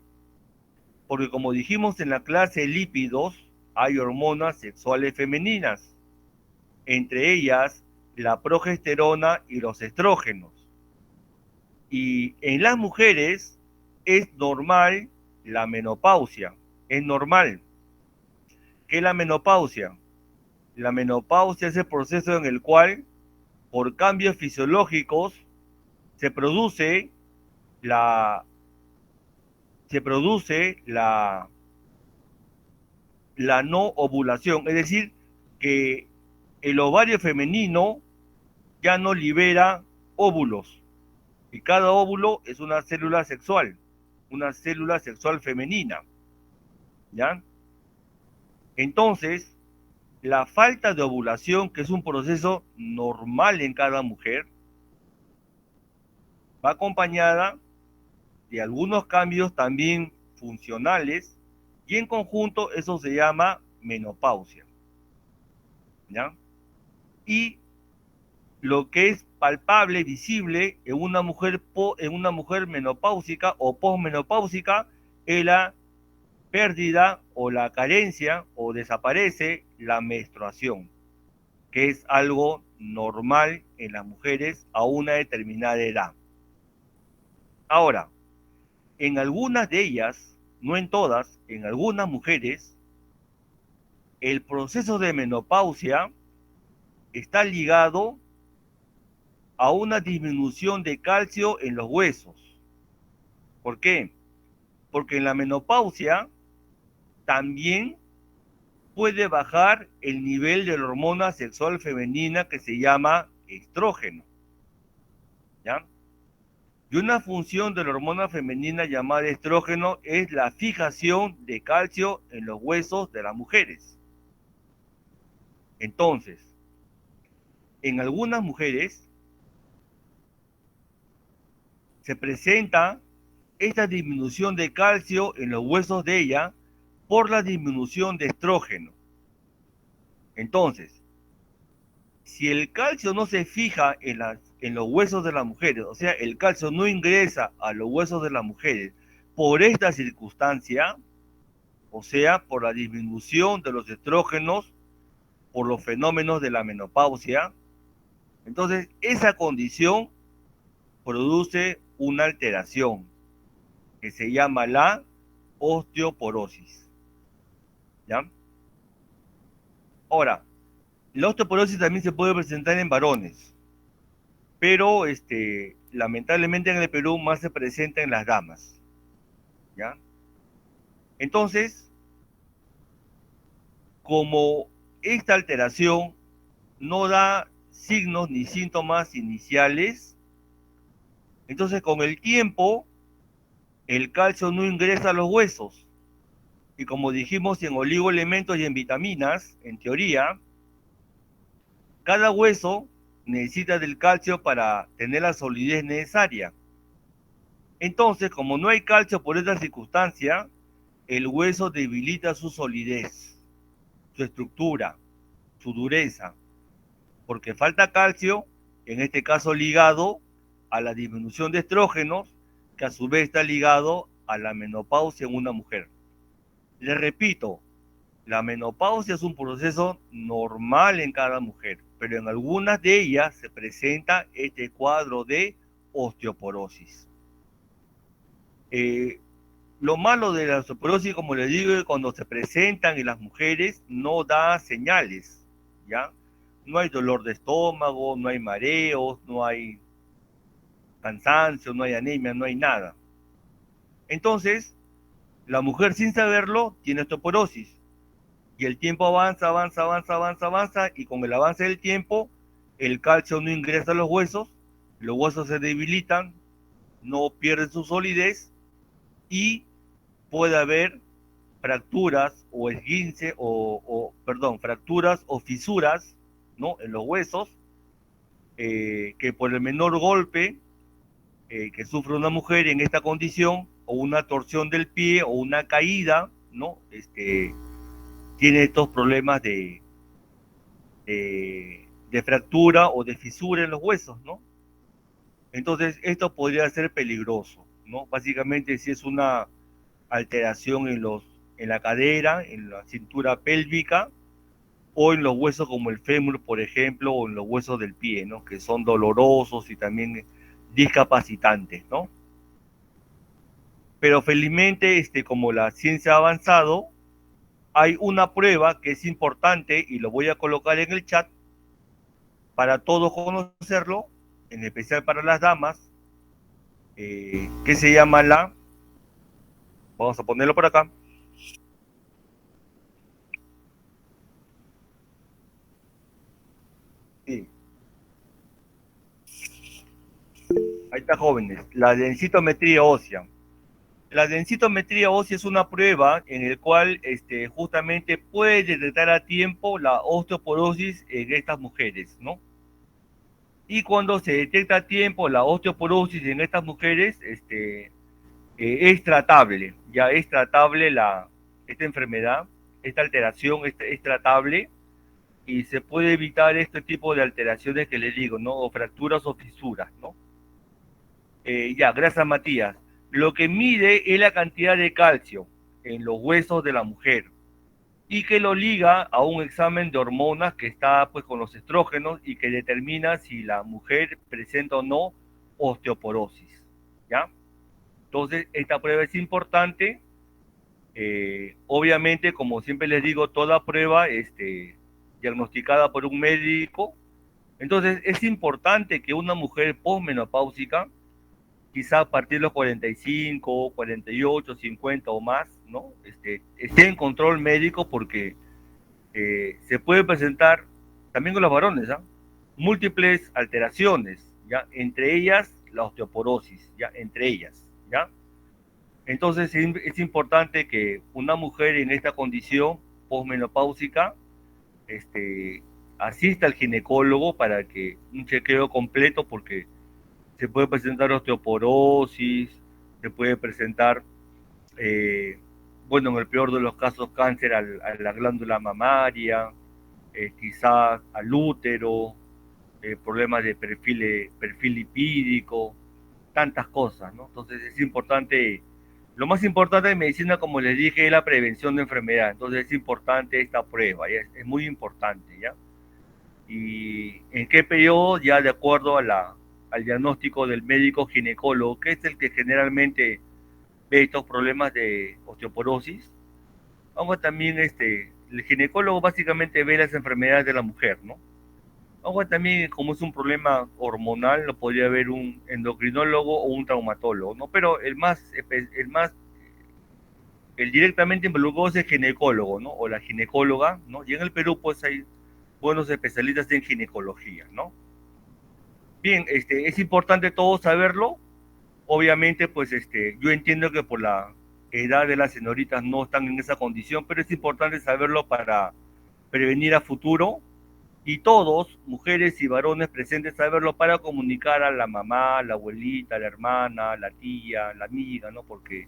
Porque como dijimos en la clase de lípidos, hay hormonas sexuales femeninas, entre ellas la progesterona y los estrógenos. Y en las mujeres es normal la menopausia, es normal. ¿Qué es la menopausia? La menopausia es el proceso en el cual, por cambios fisiológicos, se produce la, se produce la no ovulación, es decir, que el ovario femenino ya no libera óvulos y cada óvulo es una célula sexual femenina, ¿ya? Entonces, la falta de ovulación, que es un proceso normal en cada mujer, va acompañada de algunos cambios también funcionales y en conjunto eso se llama menopausia, ¿ya? Y lo que es palpable, visible en una mujer menopáusica o posmenopáusica es la pérdida o la carencia o desaparece la menstruación, que es algo normal en las mujeres a una determinada edad. Ahora, en algunas de ellas, no en todas, en algunas mujeres, el proceso de menopausia está ligado a una disminución de calcio en los huesos. ¿Por qué? Porque en la menopausia también puede bajar el nivel de la hormona sexual femenina que se llama estrógeno, ¿ya? Y una función de la hormona femenina llamada estrógeno es la fijación de calcio en los huesos de las mujeres. Entonces, en algunas mujeres se presenta esta disminución de calcio en los huesos de ella por la disminución de estrógeno. Entonces, si el calcio no se fija en los huesos de las mujeres, o sea, el calcio no ingresa a los huesos de las mujeres por esta circunstancia, o sea, por la disminución de los estrógenos, por los fenómenos de la menopausia, entonces esa condición produce una alteración que se llama la osteoporosis, ¿ya? Ahora, la osteoporosis también se puede presentar en varones, pero lamentablemente en el Perú más se presenta en las damas, ¿ya? Entonces, como esta alteración no da signos ni síntomas iniciales, entonces con el tiempo el calcio no ingresa a los huesos. Y como dijimos en oligoelementos y en vitaminas, en teoría, cada hueso necesita del calcio para tener la solidez necesaria. Entonces, como no hay calcio por esta circunstancia, el hueso debilita su solidez, su estructura, su dureza, porque falta calcio, en este caso ligado a la disminución de estrógenos, que a su vez está ligado a la menopausia en una mujer. Les repito, la menopausia es un proceso normal en cada mujer, pero en algunas de ellas se presenta este cuadro de osteoporosis. Lo malo de la osteoporosis, como les digo, es que cuando se presentan en las mujeres no da señales, ¿ya? No hay dolor de estómago, no hay mareos, no hay cansancio, no hay anemia, no hay nada. Entonces, la mujer sin saberlo tiene osteoporosis. Y el tiempo avanza, y con el avance del tiempo, el calcio no ingresa a los huesos se debilitan, no pierden su solidez, y puede haber fracturas o esguince perdón, fracturas o fisuras, ¿no? En los huesos, que por el menor golpe que sufre una mujer en esta condición, o una torsión del pie o una caída, ¿no? Tiene estos problemas de fractura o de fisura en los huesos, ¿no? Entonces, esto podría ser peligroso, ¿no? Básicamente, si es una alteración en la cadera, en la cintura pélvica, o en los huesos como el fémur, por ejemplo, o en los huesos del pie, ¿no? Que son dolorosos y también discapacitantes, ¿no? Pero felizmente, como la ciencia ha avanzado, hay una prueba que es importante y lo voy a colocar en el chat para todos conocerlo, en especial para las damas, que se llama vamos a ponerlo por acá. Sí, ahí está, jóvenes, la densitometría ósea. La densitometría ósea es una prueba en la cual justamente puede detectar a tiempo la osteoporosis en estas mujeres, ¿no? Y cuando se detecta a tiempo la osteoporosis en estas mujeres, es tratable, ya es tratable esta enfermedad, esta alteración es tratable y se puede evitar este tipo de alteraciones que les digo, ¿no? O fracturas o fisuras, ¿no? Ya, gracias Matías. Lo que mide es la cantidad de calcio en los huesos de la mujer y que lo liga a un examen de hormonas que está pues con los estrógenos y que determina si la mujer presenta o no osteoporosis, ¿ya? Entonces, esta prueba es importante. Obviamente, como siempre les digo, toda prueba diagnosticada por un médico. Entonces, es importante que una mujer posmenopáusica, quizá a partir de los 45, 48, 50 o más, ¿no? Esté en control médico porque se puede presentar, también con los varones, ¿ah? Múltiples alteraciones, ¿ya? Entre ellas la osteoporosis, ¿ya? Entre ellas, ¿ya? Entonces es importante que una mujer en esta condición posmenopáusica asista al ginecólogo para que un chequeo completo, porque se puede presentar osteoporosis, se puede presentar, eh, bueno, en el peor de los casos, cáncer a la glándula mamaria, quizás al útero, problemas de perfil lipídico, tantas cosas, ¿no? Entonces es importante, lo más importante en medicina, como les dije, es la prevención de enfermedad. Entonces es importante esta prueba, ¿ya? Es muy importante, ¿ya? Y en qué periodo, ya de acuerdo al diagnóstico del médico ginecólogo, que es el que generalmente ve estos problemas de osteoporosis, aunque también el ginecólogo básicamente ve las enfermedades de la mujer, ¿no? Aunque también, como es un problema hormonal, lo podría ver un endocrinólogo o un traumatólogo, ¿no? Pero el directamente involucrado es el ginecólogo, ¿no? O la ginecóloga, ¿no? Y en el Perú, pues hay buenos especialistas en ginecología, ¿no? Bien, es importante todo saberlo. Obviamente, pues yo entiendo que por la edad de las señoritas no están en esa condición, pero es importante saberlo para prevenir a futuro, y todos, mujeres y varones presentes, saberlo para comunicar a la mamá, la abuelita, la hermana, la tía, la amiga, ¿no? Porque,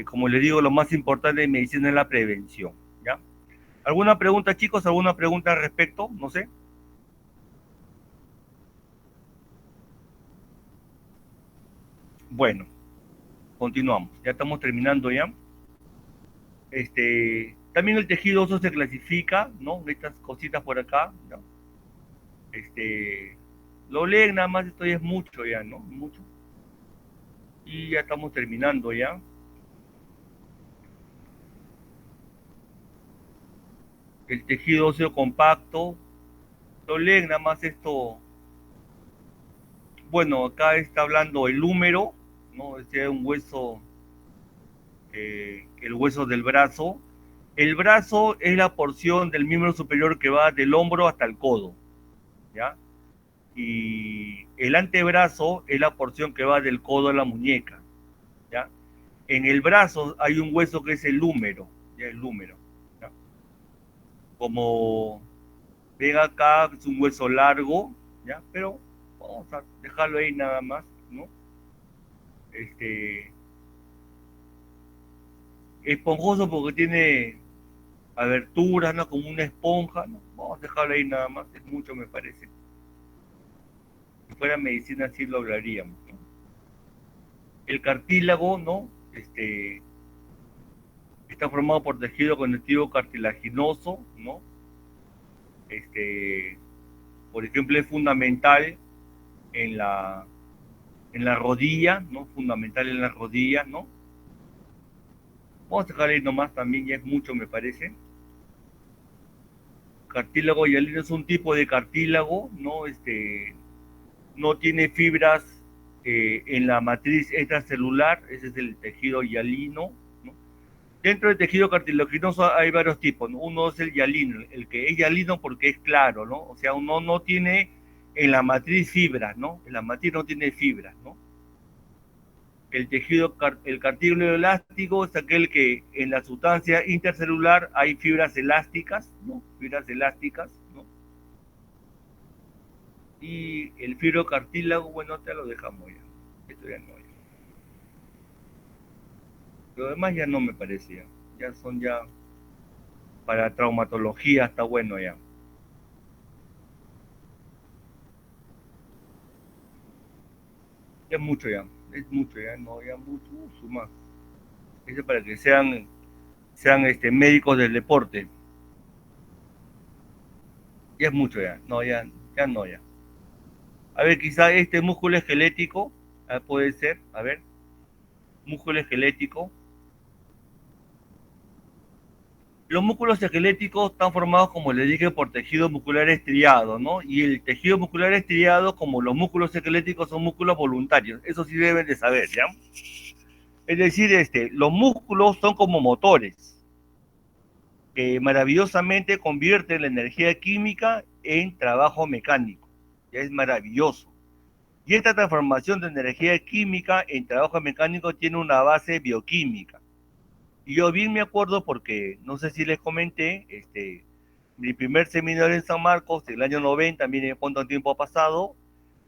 como les digo, lo más importante en medicina es la prevención, ¿ya? ¿Alguna pregunta, chicos? ¿Alguna pregunta al respecto? No sé. Bueno, continuamos. Ya estamos terminando ya. También el tejido óseo se clasifica, ¿no? Estas cositas por acá, ¿no? Este, lo leen nada más, esto ya es mucho ya, ¿no? Mucho. Y ya estamos terminando ya. El tejido óseo compacto, lo leen nada más esto. Bueno, acá está hablando el húmero, ¿no? Este es un hueso, el hueso del brazo. El brazo es la porción del miembro superior que va del hombro hasta el codo, ¿ya? Y el antebrazo es la porción que va del codo a la muñeca, ¿ya? En el brazo hay un hueso que es el húmero, ya el húmero. ¿Ya? Como ven acá, es un hueso largo, ¿ya? Pero vamos a dejarlo ahí nada más, ¿no? Este, esponjoso porque tiene aberturas, ¿no? Como una esponja, ¿no? Vamos a dejarlo ahí nada más, es mucho me parece. Si fuera medicina sí lo hablaríamos, ¿no? El cartílago, ¿no? Está formado por tejido conectivo cartilaginoso, ¿no? Este, por ejemplo, es fundamental en la rodilla, ¿no? Fundamental en la rodilla, ¿no? Vamos a dejar ahí nomás también, ya es mucho me parece. Cartílago hialino es un tipo de cartílago, ¿no? No tiene fibras en la matriz extracelular, ese es el tejido hialino, ¿no? Dentro del tejido cartilaginoso hay varios tipos, ¿no? Uno es el hialino, el que es hialino porque es claro, ¿no? O sea, uno no tiene en la matriz fibras, ¿no? En la matriz no tiene fibras, ¿no? El cartílago elástico es aquel que en la sustancia intercelular hay fibras elásticas, ¿no? Fibras elásticas, ¿no? Y el fibrocartílago, bueno, te lo dejamos ya. Esto ya no. Ya. Lo demás ya no me parecía. Ya son ya para traumatología, está bueno ya. Ya es mucho ya. Es mucho ya, no, ya mucho, más. Eso para que sean médicos del deporte. Ya es mucho ya. No, ya no ya. A ver, quizá este músculo esquelético, puede ser, a ver, músculo esquelético. Los músculos esqueléticos están formados, como les dije, por tejido muscular estriado, ¿no? Y el tejido muscular estriado, como los músculos esqueléticos, son músculos voluntarios. Eso sí deben de saber, ¿ya? Es decir, los músculos son como motores que maravillosamente convierten la energía química en trabajo mecánico. Ya es maravilloso. Y esta transformación de energía química en trabajo mecánico tiene una base bioquímica. Y yo bien me acuerdo porque, no sé si les comenté, mi primer seminario en San Marcos, el año 90, miren cuánto tiempo ha pasado,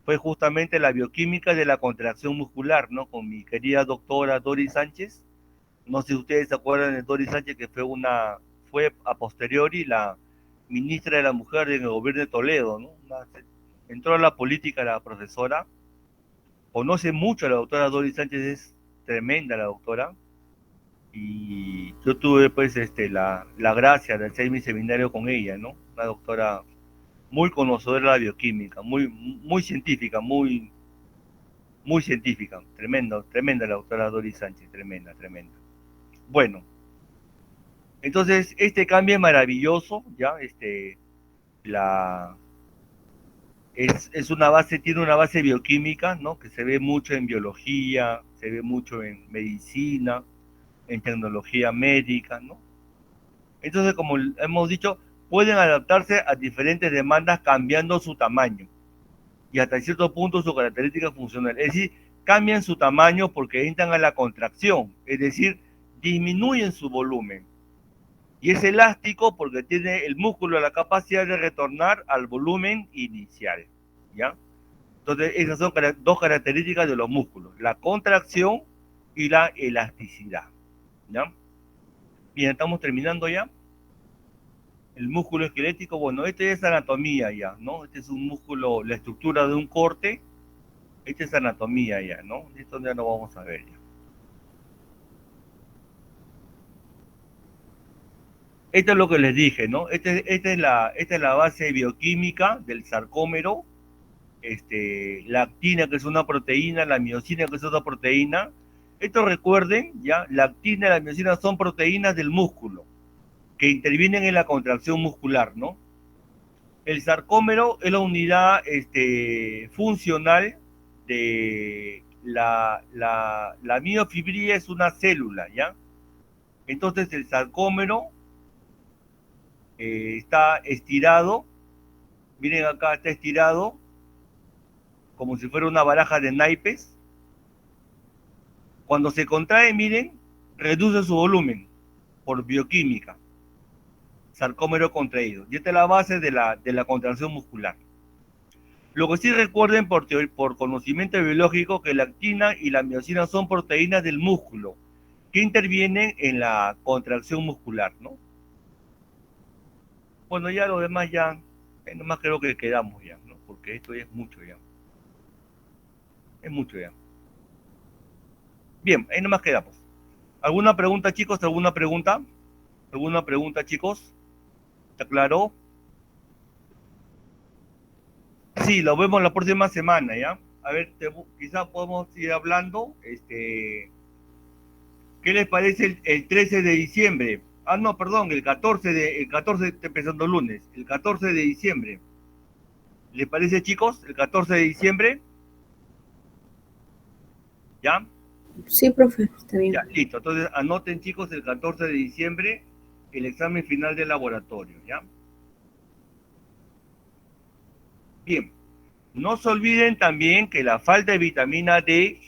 fue justamente la bioquímica de la contracción muscular, ¿no? Con mi querida doctora Doris Sánchez. No sé si ustedes se acuerdan de Doris Sánchez, que fue a posteriori la ministra de la Mujer en el gobierno de Toledo, ¿no? Entró a la política la profesora, conoce mucho a la doctora Doris Sánchez, es tremenda la doctora, y yo tuve pues la gracia de hacer mi seminario con ella, ¿no? Una doctora muy conocedora de la bioquímica, muy científica, muy científica, tremenda la doctora Doris Sánchez, tremenda. Bueno, entonces este cambio es maravilloso, ya, la, tiene una base bioquímica, ¿no? Que se ve mucho en biología, se ve mucho en medicina, en tecnología médica, ¿no? Entonces, como hemos dicho, pueden adaptarse a diferentes demandas cambiando su tamaño y hasta cierto punto su característica funcional. Es decir, cambian su tamaño porque entran a la contracción, es decir, disminuyen su volumen. Y es elástico porque tiene el músculo la capacidad de retornar al volumen inicial, ¿ya? Entonces, esas son dos características de los músculos, la contracción y la elasticidad, ¿ya? Bien, estamos terminando ya. El músculo esquelético, bueno, este es anatomía ya, ¿no? Este es un músculo, la estructura de un corte, este es anatomía ya, ¿no? Esto ya lo vamos a ver ya. Esto es lo que les dije, ¿no? Esta es la base bioquímica del sarcómero, la actina, que es una proteína, la miocina, que es otra proteína. Esto recuerden, ya, la actina y la miocina son proteínas del músculo, que intervienen en la contracción muscular, ¿no? El sarcómero es la unidad funcional de la miofibría, es una célula, ¿ya? Entonces el sarcómero está estirado, miren acá, está estirado como si fuera una baraja de naipes, Cuando se contrae, miren, reduce su volumen por bioquímica, sarcómero contraído. Y esta es la base de la contracción muscular. Lo que sí recuerden por conocimiento biológico que la actina y la miosina son proteínas del músculo que intervienen en la contracción muscular, ¿no? Bueno, ya lo demás ya, nomás creo que quedamos ya, ¿no? Porque esto ya es mucho ya. Es mucho ya. Bien, ahí nomás quedamos. ¿Alguna pregunta, chicos? ¿Alguna pregunta? ¿Alguna pregunta, chicos? ¿Está claro? Sí, lo vemos la próxima semana, ¿ya? A ver, quizás podemos ir hablando, ¿qué les parece el 13 de diciembre? Ah, no, perdón, el 14 está empezando lunes, el 14 de diciembre. ¿Les parece, chicos? El 14 de diciembre, ¿ya? Sí, profe, está bien. Ya, listo. Entonces, anoten, chicos, el 14 de diciembre, el examen final del laboratorio, ¿ya? Bien. No se olviden también que la falta de vitamina D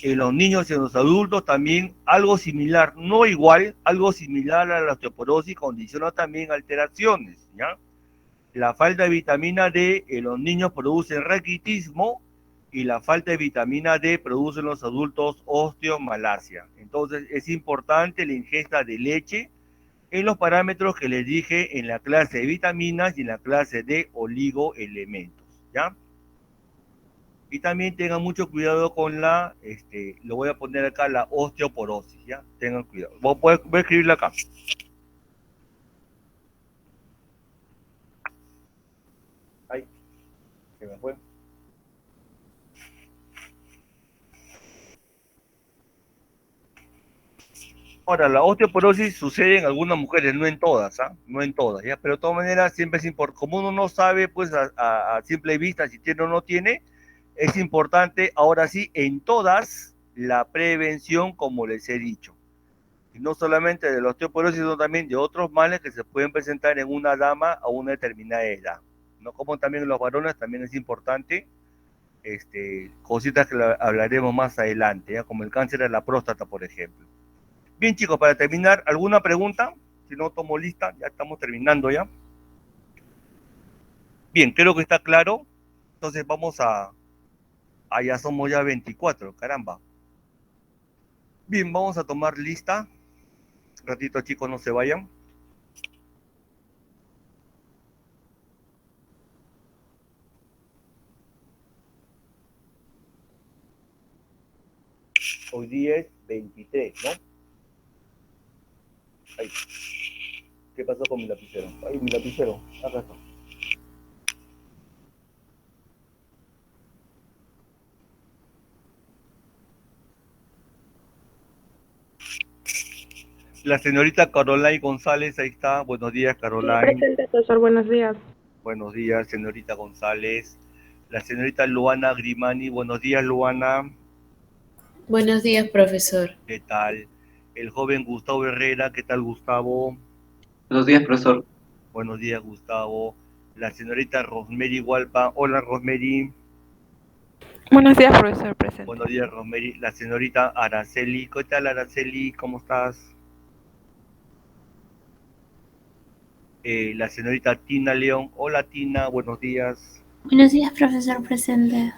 en los niños y en los adultos también algo similar, no igual, algo similar a la osteoporosis condiciona también alteraciones, ¿ya? La falta de vitamina D en los niños produce raquitismo y la falta de vitamina D produce en los adultos osteomalacia. Entonces es importante la ingesta de leche en los parámetros que les dije en la clase de vitaminas y en la clase de oligoelementos, ¿ya? Y también tengan mucho cuidado con lo voy a poner acá, la osteoporosis, ¿ya? Tengan cuidado. Voy a escribirla acá. Ay, se me fue. Ahora, la osteoporosis sucede en algunas mujeres, no en todas, ¿ah? No en todas, ¿ya? Pero de todas maneras, siempre es importante, como uno no sabe, pues a simple vista si tiene o no tiene, es importante, ahora sí, en todas, la prevención, como les he dicho. Y no solamente de la osteoporosis, sino también de otros males que se pueden presentar en una dama a una determinada edad. ¿No? Como también en los varones, también es importante, cositas que hablaremos más adelante, ¿ya? Como el cáncer de la próstata, por ejemplo. Bien, chicos, para terminar, ¿alguna pregunta? Si no, tomo lista, ya estamos terminando ya. Bien, creo que está claro. Entonces vamos ya somos ya 24, caramba. Bien, vamos a tomar lista. Un ratito, chicos, no se vayan. Hoy día es 23, ¿no? Ay, ¿qué pasó con mi lapicero? Ay, mi lapicero, acá está. La señorita Caroline González, ahí está. Buenos días, Sí, Caroline. presente, profesor. Buenos días. Buenos días, señorita González. La señorita Luana Grimani. Buenos días, Luana. Buenos días, profesor. ¿Qué tal? El joven Gustavo Herrera. ¿Qué tal, Gustavo? Buenos días, profesor. Buenos días, Gustavo. La señorita Rosemary Hualpa. Hola, Rosemary. Buenos días, profesor. Presente. Buenos días, Rosemary. La señorita Araceli. ¿Qué tal, Araceli? ¿Cómo estás? La señorita Tina León. Hola, Tina. Buenos días. Buenos días, profesor presente.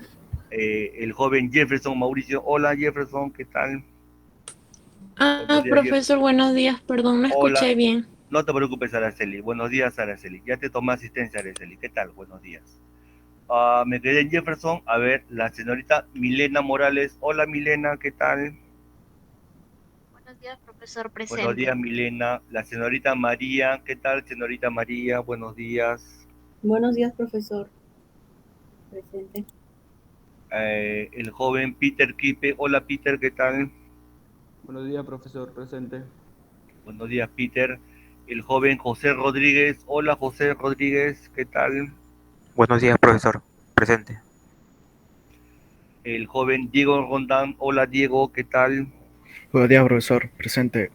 El joven Jefferson Mauricio. Hola, Jefferson. ¿Qué tal? Ah, profesor, buenos días. Perdón, no Hola. escuché bien. No te preocupes, Araceli. Buenos días, Araceli. Ya te tomé asistencia, Araceli. ¿Qué tal? Buenos días. Me quedé en Jefferson. A ver, la señorita Milena Morales. Hola, Milena. ¿Qué tal? Buenos días, profesor presente. Buenos días, Milena. La señorita María. ¿Qué tal, señorita María? Buenos días. Buenos días, profesor. Presente. El joven Peter Kipe. Hola, Peter. ¿Qué tal? Buenos días, profesor. Presente. Buenos días, Peter. El joven José Rodríguez. Hola, José Rodríguez. ¿Qué tal? Buenos días, profesor. Presente. El joven Diego Rondán. Hola, Diego. ¿Qué tal? Buenos días, profesor. Presente.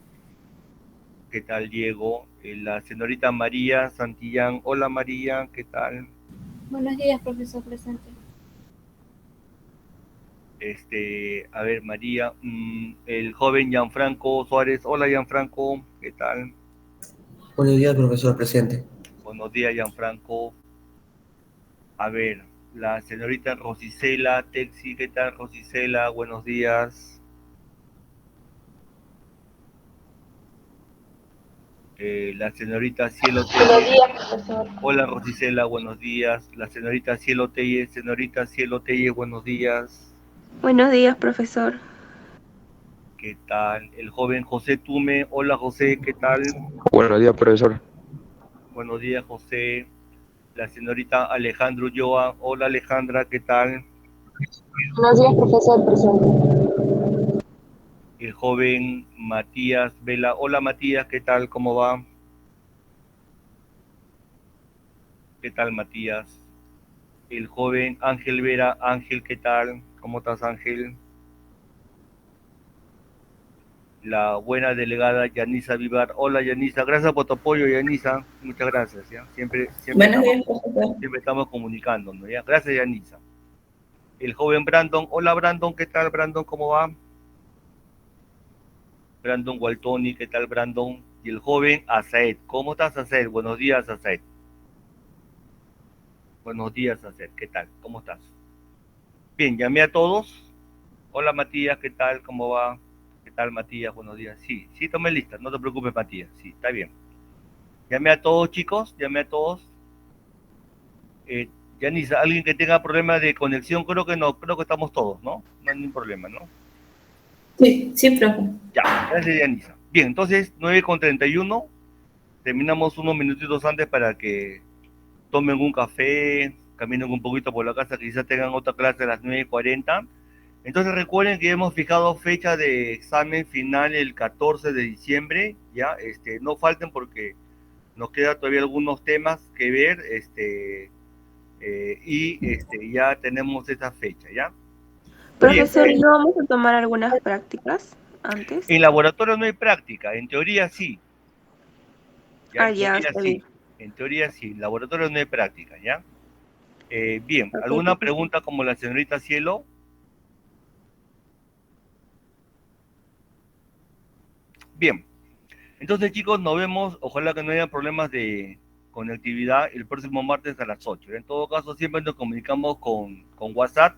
¿Qué tal, Diego? La señorita María Santillán. Hola, María. ¿Qué tal? Buenos días, profesor presente. A ver, María, el joven Gianfranco Suárez. Hola, Gianfranco, ¿qué tal? Buenos días, profesor presente. Buenos días, Gianfranco. A ver, la señorita Rosicela Texi, ¿qué tal, Rosicela? Buenos días. La señorita Cielo Telle. Buenos días, profesor. Hola, Rosicela, buenos días. La señorita Cielo Telle, buenos días. Buenos días, profesor. ¿Qué tal? El joven José Tume. Hola, José, ¿qué tal? Buenos días, profesor. Buenos días, José. La señorita Alejandro Ulloa. Hola, Alejandra, ¿qué tal? Buenos días, profesor, presente. El joven Matías Vela. Hola, Matías, ¿qué tal? ¿Cómo va? ¿Qué tal, Matías? El joven Ángel Vera. Ángel, ¿qué tal? ¿Cómo estás, Ángel? La buena delegada Yanisa Vivar. Hola, Yanisa. Gracias por tu apoyo, Yanisa. Muchas gracias, ¿ya? Siempre estamos comunicándonos, ¿ya? Gracias, Yanisa. El joven Brandon. Hola, Brandon. ¿Qué tal, Brandon? ¿Cómo va? Brandon Waltoni. ¿Qué tal, Brandon? Y el joven Asaed. ¿Cómo estás, Asaed? Buenos días, Asaed. Buenos días, Asaed. ¿Qué tal? ¿Cómo estás? Bien, llamé a todos. Hola, Matías. ¿Qué tal? ¿Cómo va? ¿Qué tal, Matías? Buenos días. Sí, tomé lista. No te preocupes, Matías. Sí, está bien. Llamé a todos, chicos. Llamé a todos. Yanisa, alguien que tenga problemas de conexión, creo que no, creo que estamos todos, ¿no? No hay ningún problema, ¿no? Sí, profe. Ya, gracias, Yanisa. Bien, entonces, 9:31, terminamos unos minutitos antes para que tomen un café, caminen un poquito por la casa, quizás tengan otra clase a las 9:40. Entonces recuerden que hemos fijado fecha de examen final el 14 de diciembre, ¿ya? No falten porque nos quedan todavía algunos temas que ver, ya tenemos esa fecha, ¿ya? Profesor, Bien. ¿no vamos a tomar algunas prácticas antes? En laboratorio no hay práctica, en teoría sí. ¿Ya? En Ya, teoría está sí. bien. En teoría sí, en laboratorio no hay práctica, ¿ya? Bien, Ok, ¿alguna profesor. pregunta como la señorita Cielo? Bien, entonces chicos, nos vemos, ojalá que no haya problemas de conectividad el próximo martes a las 8. En todo caso, siempre nos comunicamos con WhatsApp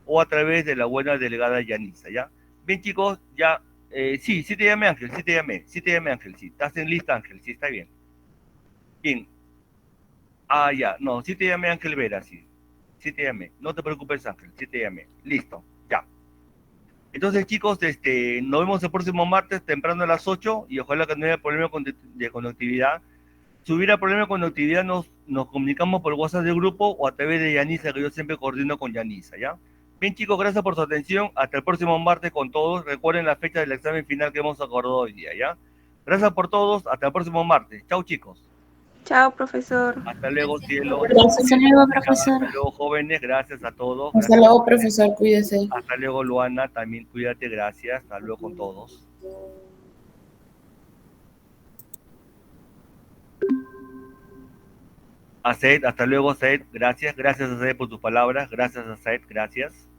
o a través de la buena delegada Yanisa, ¿ya? Bien chicos, ya, sí te llamé Ángel, sí te llamé Ángel, sí, estás en lista Ángel, sí, está bien. Bien, ya, no, sí te llamé Ángel Vera, sí, sí te llamé, no te preocupes Ángel, sí te llamé, listo, ya. Entonces chicos, nos vemos el próximo martes temprano a las 8 y ojalá que no haya problema de conectividad. Si hubiera problema de conectividad nos comunicamos por WhatsApp del grupo o a través de Yanisa, que yo siempre coordino con Yanisa, ¿ya? Bien chicos, gracias por su atención, hasta el próximo martes con todos, recuerden la fecha del examen final que hemos acordado hoy día, ¿ya? Gracias por todos, hasta el próximo martes, chao chicos. Chao, profesor. Hasta luego, cielo. Hasta luego, Ya, profesor. hasta luego, jóvenes. Gracias a todos. Hasta Gracias. luego, profesor. Cuídese. Hasta luego, Luana. También cuídate. Gracias. Hasta luego con todos. Aced, hasta luego, Aced. Gracias. Gracias, Aced, por tus palabras. Gracias, Aced. Gracias.